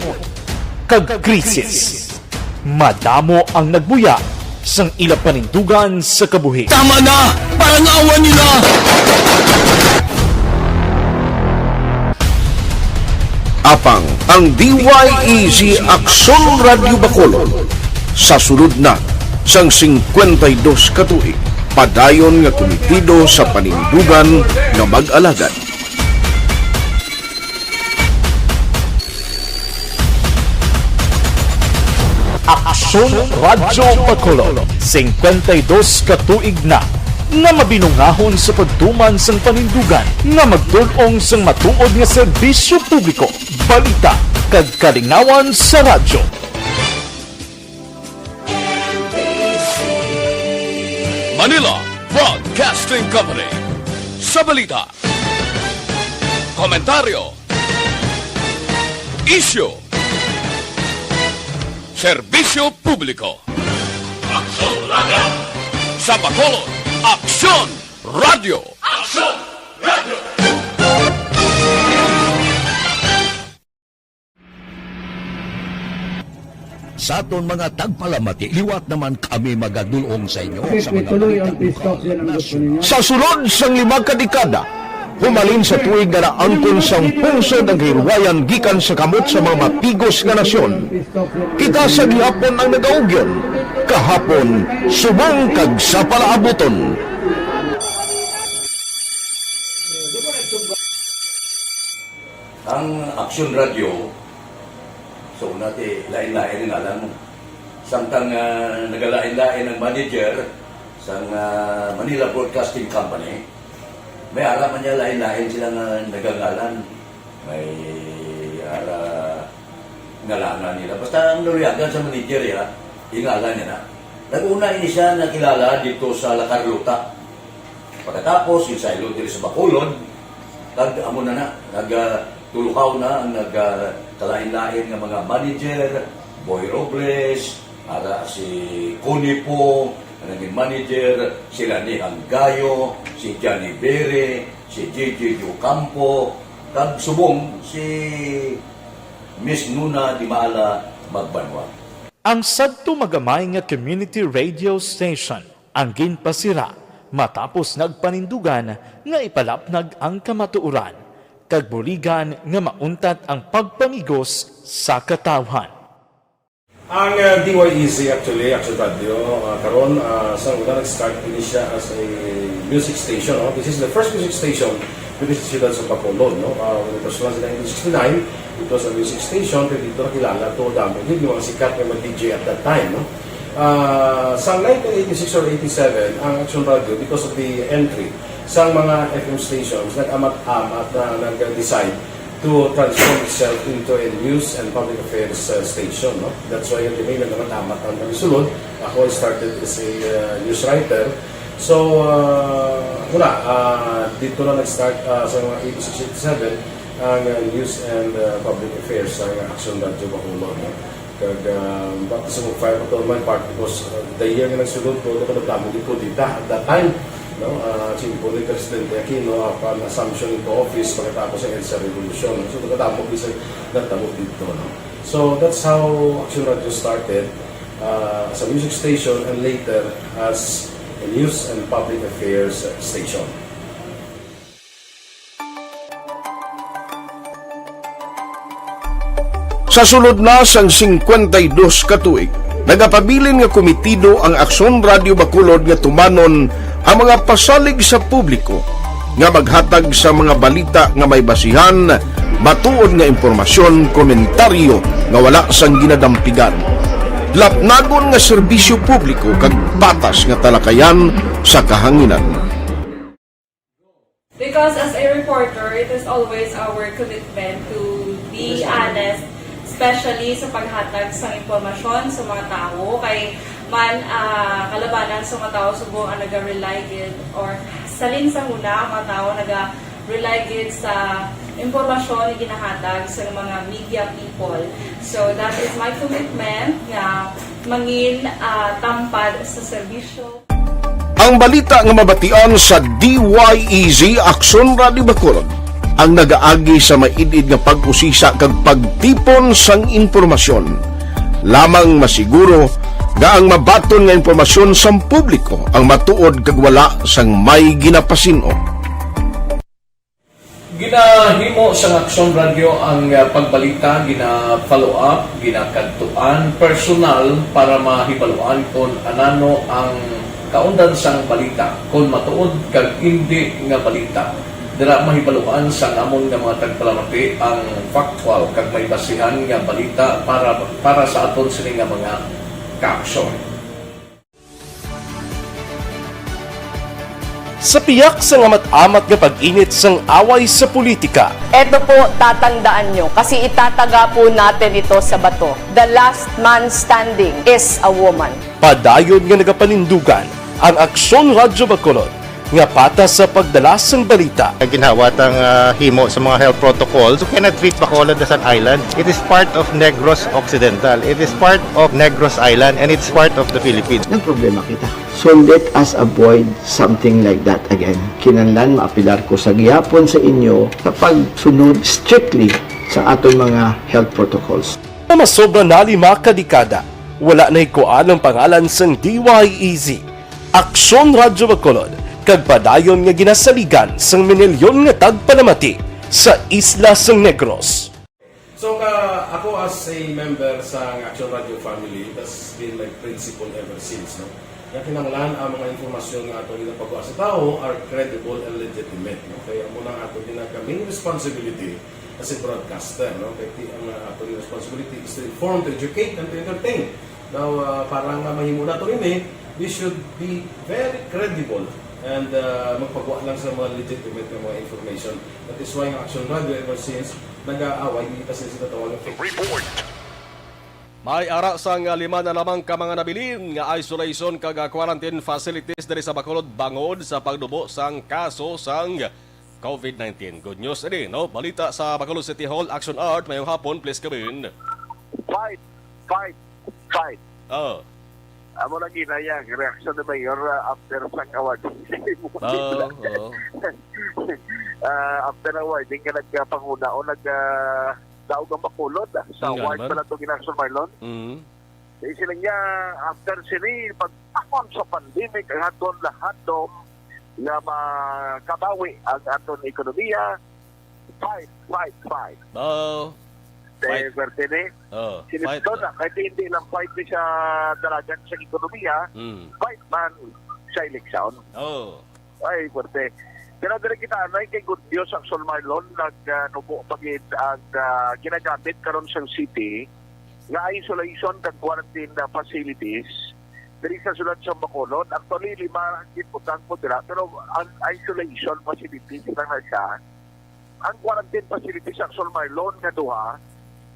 kag krisis, madamo ang nagbuya sang ila panindugan sa kabuhi. Tama na! Parang awan nila! Apang ang DYEZ Aksyon Radio Bacolod sa sulod na sang 52 katuig padayon nga komitido sa panindugan nga mag-alagad. Aksyon Radio Bacolod, 52 katuig na nga mabinungahon sa pagtuman sang panindugan nga magtulong sang matuod nga serbisyo publiko, balita kag kalingawan sa radyo. Manila Broadcasting Company. Sa balita, komentaryo, issue, serbisyo publiko. Aksyon Radio! Sa Bacolod, Aksyon Radio! Aksyon Radio! Sa aton mga tagpalamati, liwat naman kami magadulong sa inyo sa mga sa sulod sang 5 kadekada. Humalin sa tuig na naangkon sang pungsod ang hirwayan gikan sa kamot sa mga mapigos nga nasyon. Kita sa gihapon ang nagaugyon, kahapon subong kag sa palaabuton. Ang Aksyon Radio, so nati lain-lain nga lang. Samtang nagalain-lain ang manager sa Manila Broadcasting Company, may araman niya lain-lain silang nagangalan. May ngalangan nila. Basta ang naluyagan sa manager ya, ingalan niya na. Nag-una ini siya nakilala dito sa La Carlota. Pagkatapos, yung sa dito sa Bacolod, amo na nagtulukaw na ang nagkalain-lain ng mga manager, Boy Robles, si Cunipo, ang naging manager, sila ni Hanggayo, si Johnny Bere, si JJ Ocampo, kag subong si Miss Nuna Di Maala Magbanwa. Ang sadto magamay nga community radio station ang ginpasira matapos nagpanindugan nga ipalapnag ang kamatuoran kag buligan nga mauntat ang pagpamigos sa katawhan. Ang DYEZ actually, Action Radio, karon sa una nag-start din siya as a music station. No? This is the first music station within the ciudad sa Bacolod. No? When it was launched in 1969, it was a music station. Pero dito nakilala to dami. Hindi mga sikat na mag-DJ at that time. No? Sa 1986 or 87, ang Action Radio, because of the entry sa mga FM stations, nag-amat-amat na nag-decide to transform itself into a news and public affairs station. No? That's why yung may nag-amat-amat ang nagsulod. Ako started as a news writer. So, dito na nag-start sa mga 86-87 ang News and Public Affairs sa Action Radio Bacolod. No? Kag bakit sa mga fire patrol my part because the year nga nagsulod ko, doon ka nagdamo dito at that time, no? Simple ni Presidente Aquino upon assumption into office pagkatapos ng EDSA Revolution. So nagdamo bisag nagdamo dito. No? So that's how Action Radio started as a music station and later as a news and public affairs station. Sa sulod na sang 52 ka tuig, nagapabilin nga komitido ang Aksyon Radio Bacolod nga tumanon ang mga pasalig sa publiko nga maghatag sa mga balita nga may basihan, matuod nga impormasyon, komentaryo nga wala sang ginadampigan. Lapnagon nga serbisyo publiko kag patas nga talakayan sa kahanginan. Because as a reporter, it is always our commitment to be honest, especially sa paghatag sa impormasyon sa mga tao, kay man kalabanan sa mga tao subong ang naga-rely gid or salin sa muna ang mga tao naga-rely gid sa impormasyon na ginahatag sa mga media people. So that is my commitment nga mangin tampad sa serbisyo. Ang balita nga mabatian sa DYEZ Aksyon Radio Bacolod ang nagaagi sa maidid nga pag-usisa kag pagtipon sang impormasyon. Lamang masiguro nga ang mabaton nga impormasyon sang publiko ang matuod kag wala sang may ginapasino. Ginahimo sa Aksyon Radio ang pagbalita, gina-follow up, ginakadtuan, personal para mahibaluan kung anano ang kaundan sang balita, kung matuod kag hindi nga balita. Dira mahibaluan sa amon nga mga tagpalamati ang factual kag may basihan nga balita para sa aton sini nga mga kaaksyon. Sa piyak sa amat-amat nga pag-init sang away sa politika. Ito po, tatandaan nyo, kasi itataga po natin ito sa bato. The last man standing is a woman. Padayon nga nagapanindugan ang Aksyon Radio Bacolod nga patas sa pagdala sang balita. Ginhawat ang himo sa mga health protocols. You cannot treat Bacolod as an island. It is part of Negros Occidental. It is part of Negros Island and it's part of the Philippines. Ang problema kita. So let us avoid something like that again. Kinahanglan maapilar ko sa gihapon sa inyo sa pagsunod strictly sa aton mga health protocols. Masobra na 5 kadekada, wala na ikuan ang pangalan sang DYEZ, Aksyon Radio Bacolod, kag padayon nga ginasaligan sang minilyon nga tagpanamati sa isla sang Negros. So ako as a member sa Action Radio family, that's been my principle ever since. No? Kaya kinanglan ang mga informasyon nga ato ginapagawa sa tao are credible and legitimate. No? Kaya muna ato ginagkaming responsibility as a broadcaster. No? Kaya ang ato responsibility is to inform, to educate, and to entertain. Now, parang mahimo na ito rin we should be very credible and magpagawa lang sa mga legitimate na mga information. That is why ang Action Radio ever since nag-aaway kasi sila tawag ng report. May ara sang 5 na lamang ka mga nabilin nga isolation kag quarantine facilities diri sa Bacolod bangod sa pagdubo sang kaso sang COVID-19. Good news din, no? Balita sa Bacolod City Hall, Action Art, mayong hapon, please come in. Fight! Amo lagi na yan, reaction ni Mayor after sang award. After awarding ka nagpanguna o nagdaog ang Bacolod sa award pala ito ginakson Marlon. Kasi sila niya, after sila, pagtakon sa pandemic, ang aton lahat doon na makabawi ang aton ekonomiya. Fight! Sinipto na, kahit hindi lang fight siya dalagan sa ekonomiya, fight man sa eleksyon. Ay, puwerte. Pero dali kita, anay kay Good News ang Sol Marlon, nagnubo pagid ang ginagamit karon sa city, nga isolation kag quarantine facilities, diri sa sulod sa Bacolod. Actually, 5 ang giputang po dira, pero ang isolation facilities lang na siya. Ang quarantine facilities ang Sol Marlon nga duha,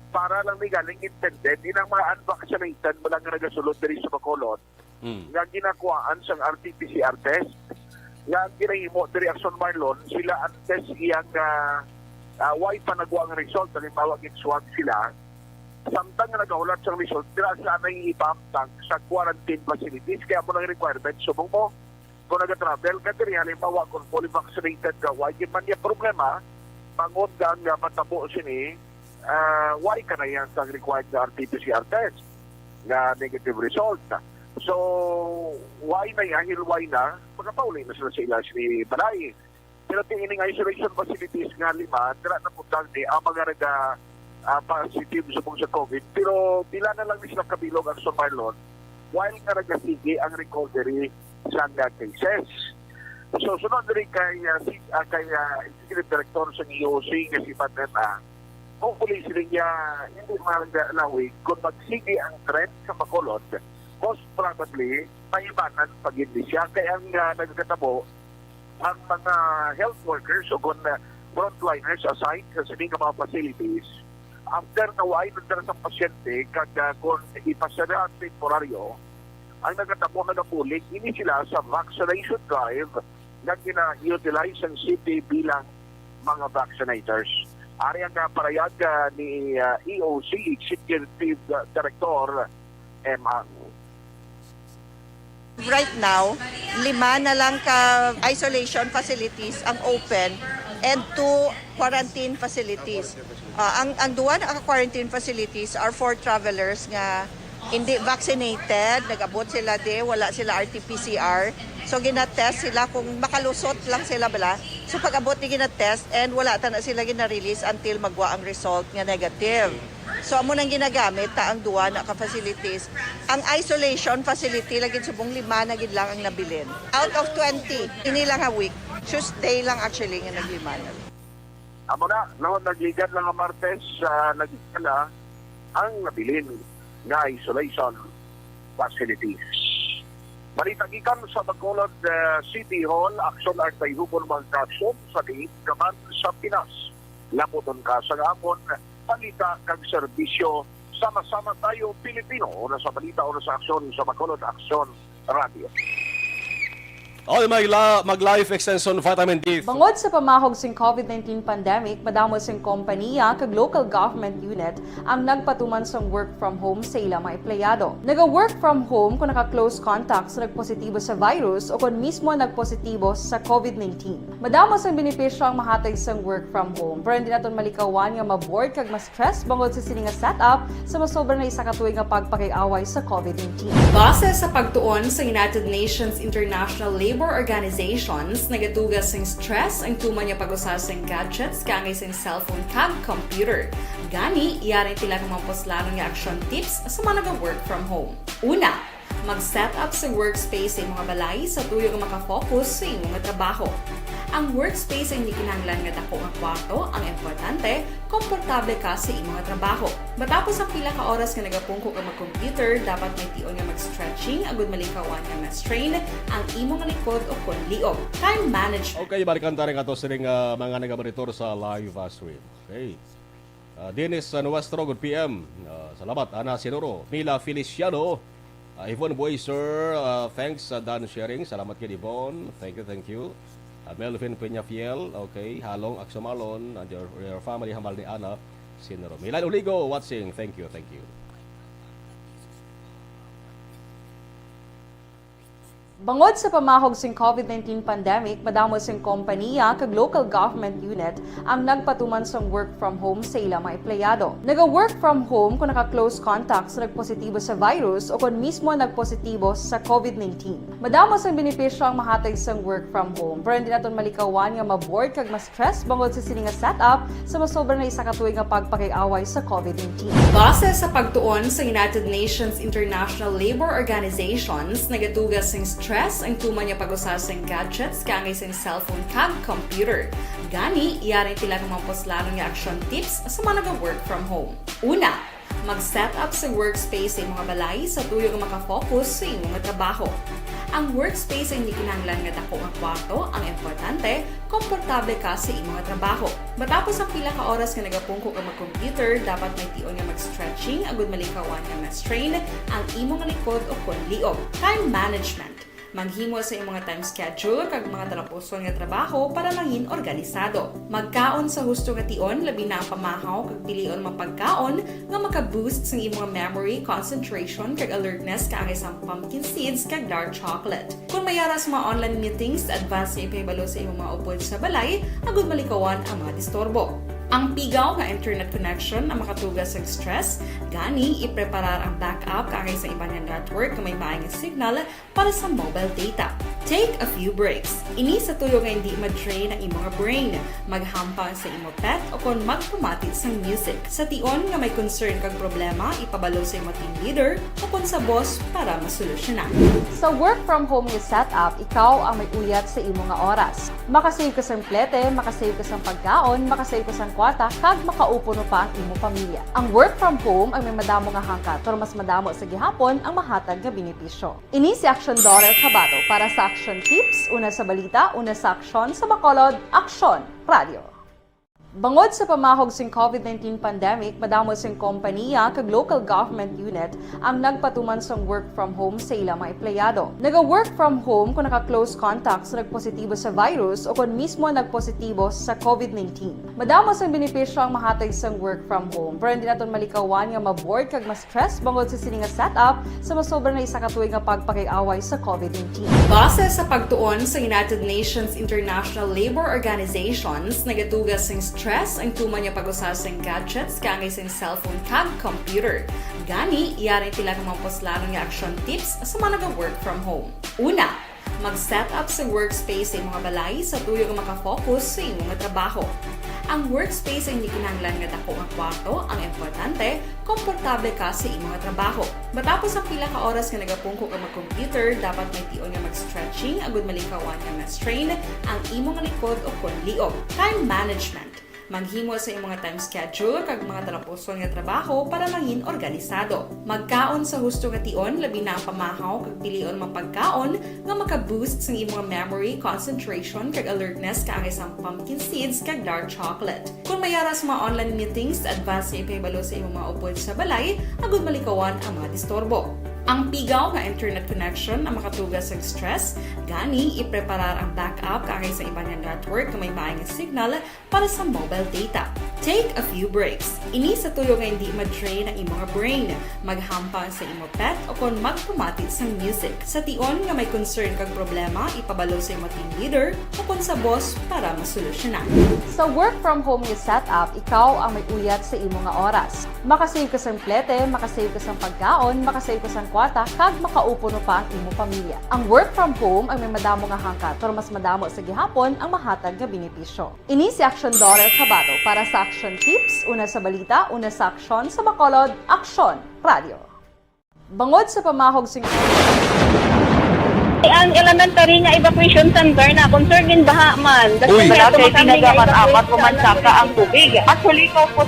para lang ni galing intended, inang mga unvaccinated mo lang nga nagasulod diri sa Bacolod, nga ginakuhaan sang RT-PCR test, nga ang ginahimo diri Action Marlon, sila ang test iyang why pa nagwa ang result, halimbawa gitswag sila, samtang nga nagaulat sa result, dira sa anay ipamtang sa quarantine facilities, kaya mo ng requirement, subong mo, kung nag-travel ka diri, halimbawa kung fully vaccinated ka, why yun man yung problema, pangod ka nga matabo sini, why ka na yan sa required na RT-PCR test na negative result. So, why na yan, why na, magkapauli na sila sa ilas ni Balay. Pero tingin nga isolation facilities nga 5, tira na putang ni ang mga positive subong sa COVID. Pero pila na lang sila kabilog ang Marlon while nga nagasige ang recovery sa cases. So, sunod rin kay Executive Director sa EOC nga si Patena, hopefully sila niya hindi malawig kung magsige ang trend sa Bacolod, most probably maibanan pag hindi siya. Kaya ang nagkatabo ang mga health workers o kung frontliners assigned sa sining mga facilities, after naway nagdara sa pasyente, kung ipasara ang temporaryo, ang nagkatabo na napulik, ini sila sa vaccination drive na gina-utilize ang city bilang mga vaccinators. Ari ang parayag ni EOC Executive Director Emma. Right now, 5 na lang ka isolation facilities ang open and 2 quarantine facilities. Ang 2 na quarantine facilities are for travelers nga hindi vaccinated, nag-abot sila wala sila RT-PCR. So ginatest sila kung makalusot lang sila bala. So pag-abot ni ginatest and wala ta na sila gina-release until magwa ang result nga negative. So amo nang ginagamit ta ang 2 na ka facilities. Ang isolation facility lagi subong 5 na gid lang ang nabilin. Out of 20, ini lang a week. Tuesday lang actually nga naglima na. Amo na, nagligan lang ang Martes, nagkala ang nabilin nga isolation facilities. Balitagikan sa Bacolod City Hall, aksyon ang tayhubon mga aksyon sa diin gaman sa Pinas. Laputon ka sa gapon, balita kag serbisyo, sama-sama tayo Pilipino. Una sa balita, una sa aksyon sa Bacolod Aksyon Radio. All mag-life extension vitamin D. Bangod sa pamahog sing COVID-19 pandemic, madamo sing kompanya kag local government unit ang nagpatuman sang work from home sa ilang mga empleyado. Naga-work from home kung naka-close contact sa nagpositibo sa virus o kung mismo nagpositibo sa COVID-19. Madamo sang benepisyo ang mahatag sang work from home, pero hindi naton malikawan nga ma-bored kag ma-stress bangod sa sini nga setup sa masobra na isa ka tuig nga pagpakiaway sa COVID-19. Base sa pagtuon sa United Nations International Labour Organizations, nagatugas ng stress ang tuman niya pag-usas ng gadgets kangay sa cellphone kag computer. Gani, iyarin tila ng mga poslanong nga action tips sa mga nag-work from home. Una, mag-set up sa workspace sa mga balay sa tuyo nga makafocus sa imong trabaho. Ang workspace ay hindi kinahanglan nga dako nga kwarto, ang importante, komportable ka sa imong trabaho. Matapos ang pila ka oras nga nagapungko ka mag-computer, dapat may tion nga mag-stretching agud malikawan nga ma-strain ang imong likod o konliog. Time management. Okay, balikan tayo nga to sa mga nag-monitor sa live stream. Okay. Dennis Nuestro, good PM. Salamat, Ana Sinoro. Mila Feliciano. Yvonne Boyser, thanks Dan Sharing. Salamat kay Yvonne. Thank you. Melvin Peñafiel, okay. Halong Aksumalon, and your family, hamal ni Ana Sinoro. Milan Uligo, watching. Thank you. Bangod sa pamahog sing COVID-19 pandemic, madamo sing kompanya kag local government unit ang nagpatuman sang work from home sa ilang mga empleyado. Naga-work from home kung naka-close contact sa nagpositibo sa virus o kung mismo nagpositibo sa COVID-19. Madamo sang benepisyo ang mahatag sang work from home, pero hindi naton malikawan nga ma-bored kag ma-stress bangod sa sini nga setup sa masobra na isa ka tuig nga pagpakiaway sa COVID-19. Base sa pagtuon sa United Nations International Labour Organizations, nagatugas sing stress ang tuman niya pag-usas ng gadgets kangay sa cellphone kag computer. Gani, iyarin tila ng mga poslanong nga action tips sa mga nag-work from home. Una, mag-set up sa workspace sa mga balay sa tuyo nga makafocus sa imong trabaho. Ang workspace ay hindi kinahanglan nga dako nga kwarto, ang importante, komportable ka sa imong trabaho. Matapos ang pila ka oras nga nagapungko ka mag-computer, dapat may tion nga mag-stretching agud malikawan nga ma-strain ang imong likod o konliog. Time management. Manghimo sa imong mga time schedule kag mga talapuson nga trabaho para mangin organisado. Magkaon sa husto nga tion labi na ang pamahaw kag pilion mapagkaon nga maka-boost sa imong memory, concentration kag alertness kaangay sa pumpkin seeds kag dark chocolate. Kung mayara sa mga online meetings, advance sa ipahibalo sa imong mga upod sa balay, agud malikawan ang mga disturbo. Ang pigaw nga internet connection ang makatugas sa stress, gani ipreparar ang backup kaangay sa iba nga network nga may maayong signal para sa mobile data. Take a few breaks. Ini sa tuyo nga hindi ma-drain ang imong brain, maghampang sa imong pet o kon magpumati sa music. Sa tion nga may concern kag problema, ipabalo sa imong team leader o kon sa boss para masolusyonan. Sa work from home nga setup, ikaw ang may uyat sa imong nga oras. Makasave ka sa plete, makasave ka sa pagkaon, makasave ka sa kwata, kag makaupo no pa ang imong pamilya. Ang work from home ay may madamo nga hangkat, pero mas madamo sa gihapon ang mahatag nga benepisyo. Ini si Aksyon Dorel Cabato para sa Action Tips, una sa balita, una sa aksyon sa Bacolod, Aksyon Radio. Bangod sa pamahog sing COVID-19 pandemic, madamo sing kompanya kag local government unit ang nagpatuman sang work from home sa ilang mga empleyado. Naga-work from home kung naka-close contacts na nagpositibo sa virus o kung mismo nagpositibo sa COVID-19. Madamo sang benepisyo ang mahatag sang work from home, pero hindi naton malikawan nga ma-bored kag ma-stress bangod sa sini nga setup sa masobra na isa ka tuig nga pagpakiaway sa COVID-19. Base sa pagtuon sa United Nations International Labour Organizations, nagatugas sing stress ang tuman niya pag-usas sa gadgets kaangay sa cellphone kag computer. Gani, iyarin tila ng mga poslarong nga action tips sa mga nag-work from home. Una, mag-set up sa workspace sa mga balay sa tuyo nga makafocus sa imong trabaho. Ang workspace ay hindi kinahanglan nga dako ang kwarto, ang importante, komportable ka sa imong trabaho. Matapos ang pila ka oras nga nagapungko ka mag-computer, dapat may tion nga mag-stretching agud malikawan nga ma-strain ang imong likod o kon liog. Time management. Manghimo sa imong time schedule kag mga talapuson nga trabaho para mangin organisado. Magkaon sa husto nga tion labi na ang pamahaw kag pilion mapagkaon nga maka-boost sa imong memory, concentration kag alertness kaangay sa pumpkin seeds kag dark chocolate. Kung mayara sa mga online meetings, advance sa ipahibalo sa imong mga upod sa balay, agud malikawan ang mga disturbo. Ang pigaw nga internet connection ang makatugas sa stress, gani ipreparar ang backup kaangay sa iba nga network nga may maayong signal para sa mobile data. Take a few breaks. Ini sa tuyo nga hindi ma-drain ang imong brain, maghampang sa imong pet o kon magpumati sa music. Sa tion nga may concern kag problema, ipabalo sa imong team leader o kon sa boss para masolusyonan. Sa work from home nga setup, ikaw ang may uyat sa imong nga oras. Makasave ka sa plete, makasave ka sa pagkaon, makasave ka sa kwata, kag makaupo no pa ang imong pamilya. Ang work from home ay may madamo nga hangkat, pero mas madamo sa gihapon ang mahatag nga benepisyo. Ini si Aksyon Dorel Cabato para sa Action Tips, una sa balita, una sa aksyon sa Bacolod, Aksyon Radio. Bangod sa pamahog sing ang elementary nga evacuation center na concern din baha man. Uy, kasi pinagapat-apat kumansaka ang tubig. Actually, ko po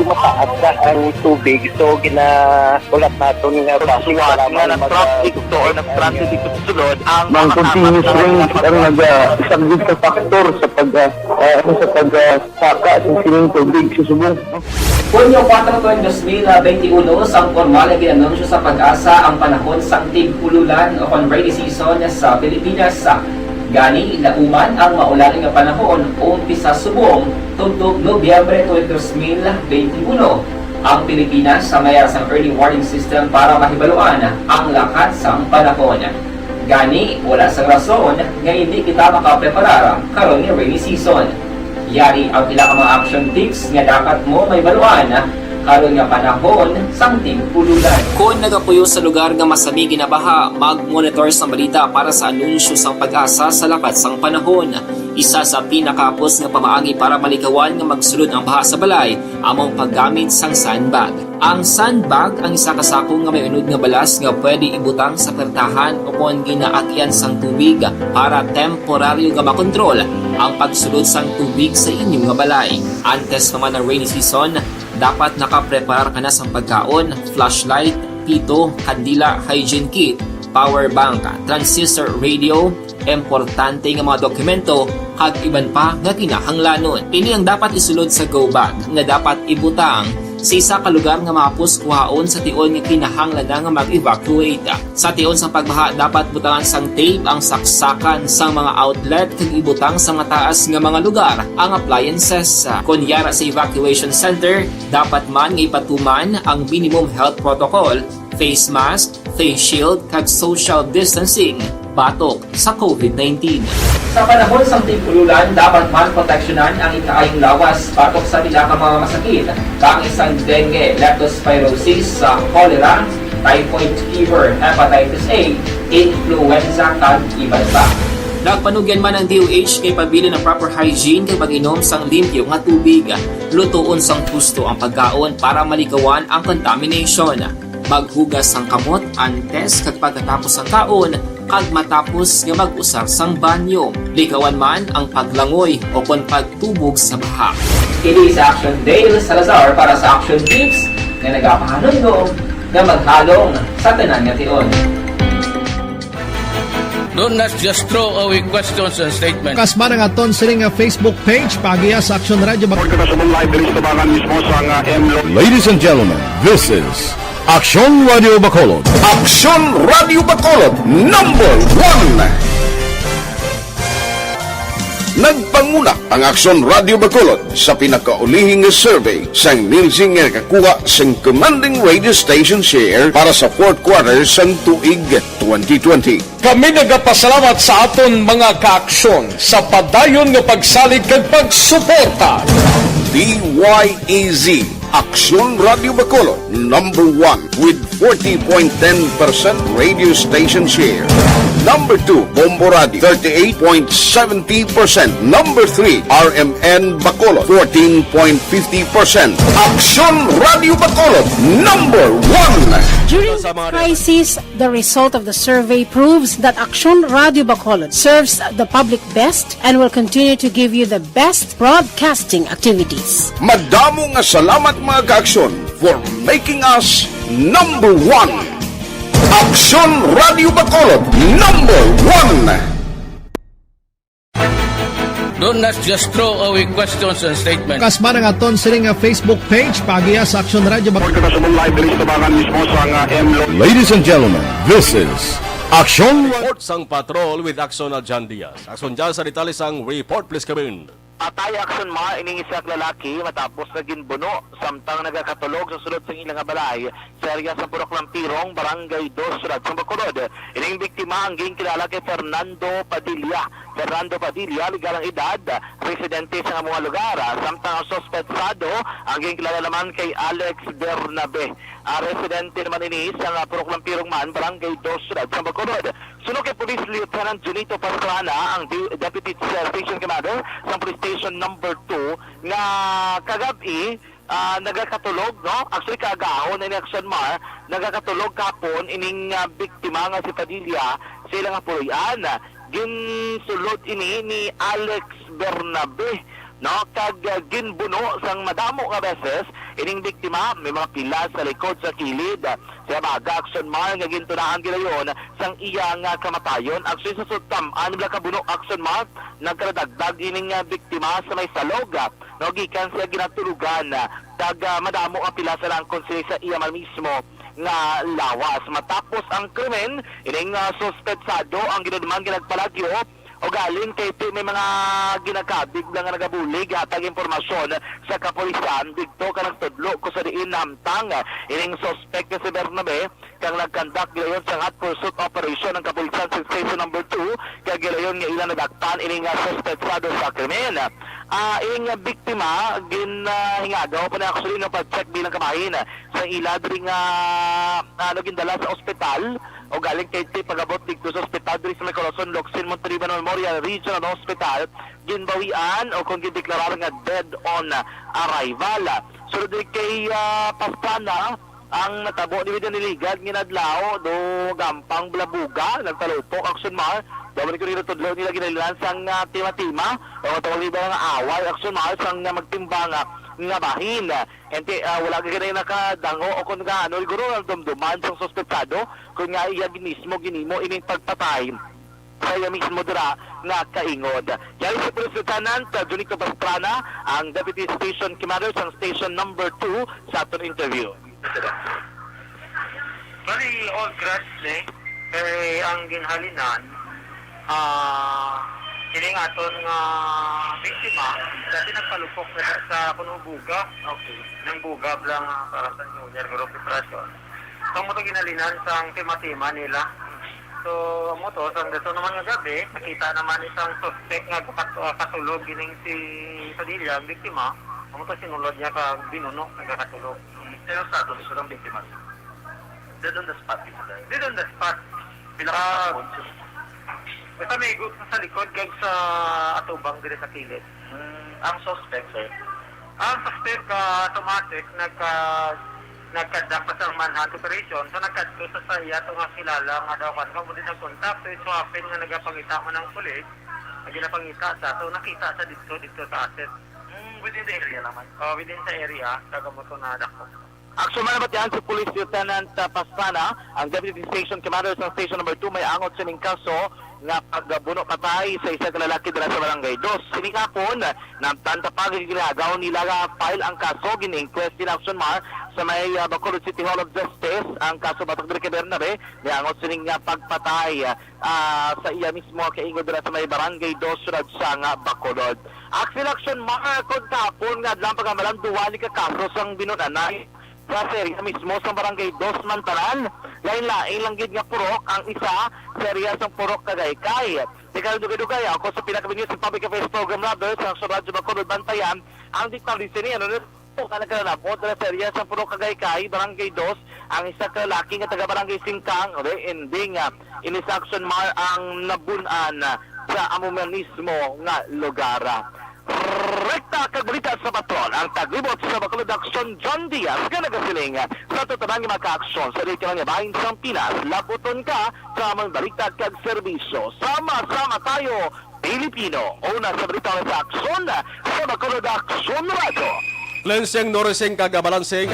mataas na ang tubig. So, ginaulat natin nga basuhan nga nag-traffic to or nag-traffic dito sa sulod. Ang continuous rain ang nag-subject sa factor sa pagsaka sa sining tubig sa subong. Hunyo 4, 2021, sang formal na ginanunsyo sa Pag-asa ang panahon sa tig-ululan o rainy season sa Pilipinas. Gani, nauman ang maulan nga panahon umpisa subong tugtog Nobyembre 2021. Ang Pilipinas sa mayroon sa early warning system para mahibaluan ang lakat sa panahon. Gani, wala sa rason nga hindi kita makapreparar karon nga rainy season. Yari ang ilang mga action tips nga dapat mo may baluan karon nga panahon sang tig-ululan. Kung nagapuyo sa lugar nga masami ginabaha, mag-monitor sa balita para sa anunsyo sang Pag-asa sa lakat sang panahon. Isa sa pinakapos nga pamaagi para malikawan nga magsulod ang baha sa balay, among paggamit sang sandbag. Ang sandbag ang isa kasako nga may unod nga balas nga pwede ibutang sa pertahan o kung ginaagyan sang tubig para temporaryo nga makontrol ang pagsulod sang tubig sa inyong nga balay. Antes naman ng rainy season, dapat nakapreparar ka na sa pagkaon, flashlight, pito, kandila, hygiene kit, power bank, transistor radio, importante nga mga dokumento, kag iban pa nga kinahanglanon. Ini ang dapat isulod sa go bag nga dapat ibutang sa isa ka lugar nga mapus kuhaon sa tion nga kinahanglan nga mag-evacuate. Sa tion sa pagbaha dapat butangan sang tape ang saksakan sang mga outlet kag ibutang sa mga taas nga mga lugar ang appliances. Kunyara sa evacuation center, dapat man nga ipatuman ang minimum health protocol, face mask, face shield kag social distancing batok sa COVID-19. Sa panahon sa tigululan, dapat man proteksyonan ang ikaayong lawas batok sa pila ka mga masakit, kang isang dengue, leptospirosis, cholera, typhoid fever, hepatitis A, influenza kag iban pa. Nagpanugyan man ang DOH kay pabili ng proper hygiene kay pag-inom sang limpyo nga tubig, lutuon sang gusto ang pagkaon para malikawan ang contamination. Maghugas sang kamot antes kag pagkatapos ang kaon, kag matapos nga mag-usar sang banyo. Likawan man ang paglangoy o kon pagtubog sa baha. Kini sa Action Dale Salazar para sa Action Tips nga nagapahanundong nga maghalong sa tanan nga tion. Don't just throw away questions and statements. Kasma ng aton sining nga Facebook page pagiya sa Action Radio. Ladies and gentlemen, this is Action Radio Bacolod. Action Radio Bacolod number 1. Nagpanguna ang Action Radio Bacolod sa pinakaulihing survey sang Nielsen nga kakuha sang commanding radio station share para sa fourth quarter sang tuig 2020. Kami nagapasalamat sa aton mga kaaksyon sa padayon nga pagsalig kag pagsuporta. DYEZ Action Radio Bacolod number 1 with 40.10% radio station share. Number 2, Bombo Radio 38.70%. Number 3, RMN Bacolod 14.50%. Action Radio Bacolod number 1. During the crisis, the result of the survey proves that Action Radio Bacolod serves the public best and will continue to give you the best broadcasting activities. Madamo nga salamat mga ka-aksyon for making us number 1. Action Radio Bacolod number 1. Don't just throw away questions and statements. Kasma ng aton sining nga Facebook page pagiya sa Action Radio Bacolod. Ladies and gentlemen, this is Action Report sang patrol with Action Aljan Diaz. Action dyan sa detalye sang report, please come in. Atay action ma ining isak lalaki matapos naging buno samtang nagakatulog sa sulod sa ilang balay sa area sa Purok Lampirong, Barangay 2, Surat sa Bacolod. Ining biktima ang ging kilala kay Fernando Padilla, ligalang edad, residente sa mga lugar. Samtang ang sospetsado ang ging kilala naman kay Alex Bernabe, residente naman ini sa Purok Lampirong man, Barangay 2, Surat sa Bacolod. Sunod kay Police Lieutenant Junito Pastrana, ang Deputy Station Commander sa Police Station number 2 nga kagabi nagakatulog, no? Actually kagahon na Action Mar, nagakatulog kapon ining biktima nga si Padilla sa ilang puloyan. Ginsulod ini ni Alex Bernabe, no? Kag ginbuno sang madamo nga beses ining biktima, may mga pila sa likod sa kilid. Sa baga Action Mar nga gintunaan gilayon sang iya nga kamatayon. Actually sa sutam nila kabuno Action Mar nagkadagdag ining biktima sa may salog, no? Gikan siya ginatulugan kag madamo ang pila sa langkon sa iya man mismo nga lawas. Matapos ang krimen, ining sospetsado ang ginadman ginagpalagyo o galing kay may mga ginakabig nga nagabulig hatag impormasyon sa kapulisan dito ka nagtudlo ko sa diin namtang ining suspect na si Bernabe kang nagkandak gilayon sa hot pursuit operation ng kapulisan sa station number 2 kag gilayon nga ilang nadakpan ining suspetsado sa krimen. Ining biktima ginhingagaw pa na actually no pag-check bilang kamahin sa ila diri nga gindala sa ospital o galing kay pagabot dito sa ospital diri sa may Coloson Locsin Montalban Memorial Regional Hospital ginbawian o kung gideklarar nga dead on arrival. So diri kay Pastrana ang natabo ni Vida Niligad nginadlao do gampang Blabuga nagtalupok Action Mar. Dawin ko nila tudlo nila ginalilan sang tima-tima o tawag nila nga away Action Mar sang magtimbang nga bahin. Ente wala ka ganay nakadango o kung nga ano siguro ang dumduman sang sospetsado kung nga iya mismo ginimo ining pagpatay kaya mismo dira nga kaingod. Kaya si Police Lieutenant Junito Pastrana, ang Deputy Station Commander sa Station Number 2 sa atong interview. Bali, all grass ang ginhalinan, kini nga aton nga biktima, dati nagpalupok na sa kunubuga, ng bugab lang para sa junior group operation. So, mo ito ginhalinan sa tima-tima nila. So, mo to, sa naman nga gabi, nakita naman isang suspect nga katulog gining si Padilla, ang biktima. Mo to sinulod niya ka binuno, nagkakatulog. Pero sa ato, gusto ng biktima. Dead on the spot. Dead on the spot. Basta may group sa likod, kag sa atubang dire sa kilid. Ang suspect, sir? Ang suspect, automatic, nagkadak pa sa manhunt operation, so nagkadto sa saya ito nga kilala nga daw kan mo din nag-contact, so ito happen nga nagapangita mo ng pulis, ginapangita sa, so nakita sa dito sa asset. Within the area naman? Within the area, kagamoto na dako. Aksyon man naman yan si Police Lieutenant Pastrana, ang Deputy Station Commander sa Station Number 2, may angot sining kaso nga pagbuno patay sa isa kalalaki dala sa Barangay 2. Sinikapon, nagtanta pa ginagaw nila nga file ang kaso, gin-inquest in action mar sa may Bacolod City Hall of Justice. Ang kaso batok diri kay Bernabe, may angot sining pagpatay sa iya mismo kaingod dala sa may Barangay 2 sulod sa nga Bacolod. Action mar kod kapon nga lang pagamalan duwali ka kaso sang binunanay sa area mismo sa Barangay 2 Mantaran. Lain-lain lang gid nga purok ang isa sa area sang purok Kagaykay. Tika dugay-dugay ako sa pinaka-news sa Public Affairs Program Radyo sa Radyo Bacolod Bantayan ang diktablisi niya kanagkalapot sa area sang purok Kagaykay, Barangay 2, ang isa ka lalaki nga taga Barangay Singkang, ending inisaksyon mar ang nabunan sa amuman mismo nga lugar. Rekta kabalita sa patrol ang taglibot sa Bacolod Action John Diaz nga nagasiling sa totoong maka-aksyon sa rito ng bahin sa Pinas. Labuton ka sa amang balita kag serbisyo. Sama-sama tayo, Pilipino. Una sa balita sa aksyon sa Bacolod Action Radio. Cleansing, nourishing, kagabalansing.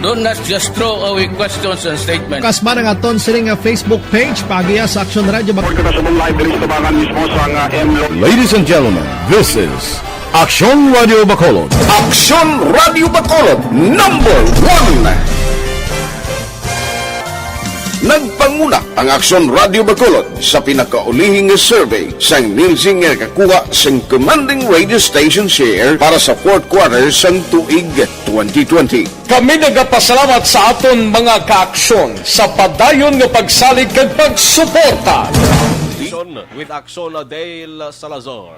Don't not just throw away questions and statements. Kasma ng aton siling nga Facebook page pagiya sa Action Radio. Ladies and gentlemen, this is Action Radio Bacolod. Action Radio Bacolod, number 1. Nagpanguna ang Action Radio Bacolod sa pinakaulihing survey sang nilsing nga kakuha sang commanding radio station share para sa fourth quarter sang tuig 2020. Kami nagapasalamat sa aton mga kaaksyon sa padayon nga pagsalig kag pagsuporta. With Action Dale Salazar.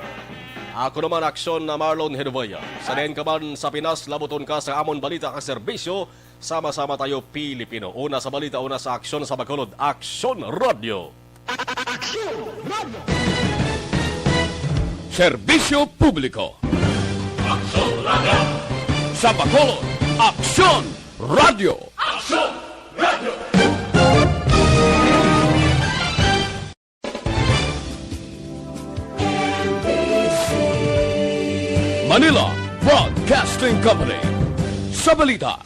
Ako naman Action na Marlon Herboya. Sanayin ka man sa Pinas, labuton ka sa amon balita ka serbisyo. Sama-sama tayo Pilipino. Una sa balita, una sa Aksyon sa Bacolod. Action Radio. Action Radio. Serbisyo publiko. Action Radio. Sa Bacolod. Action Radio. Action Radio. Manila Broadcasting Company. Sa balita,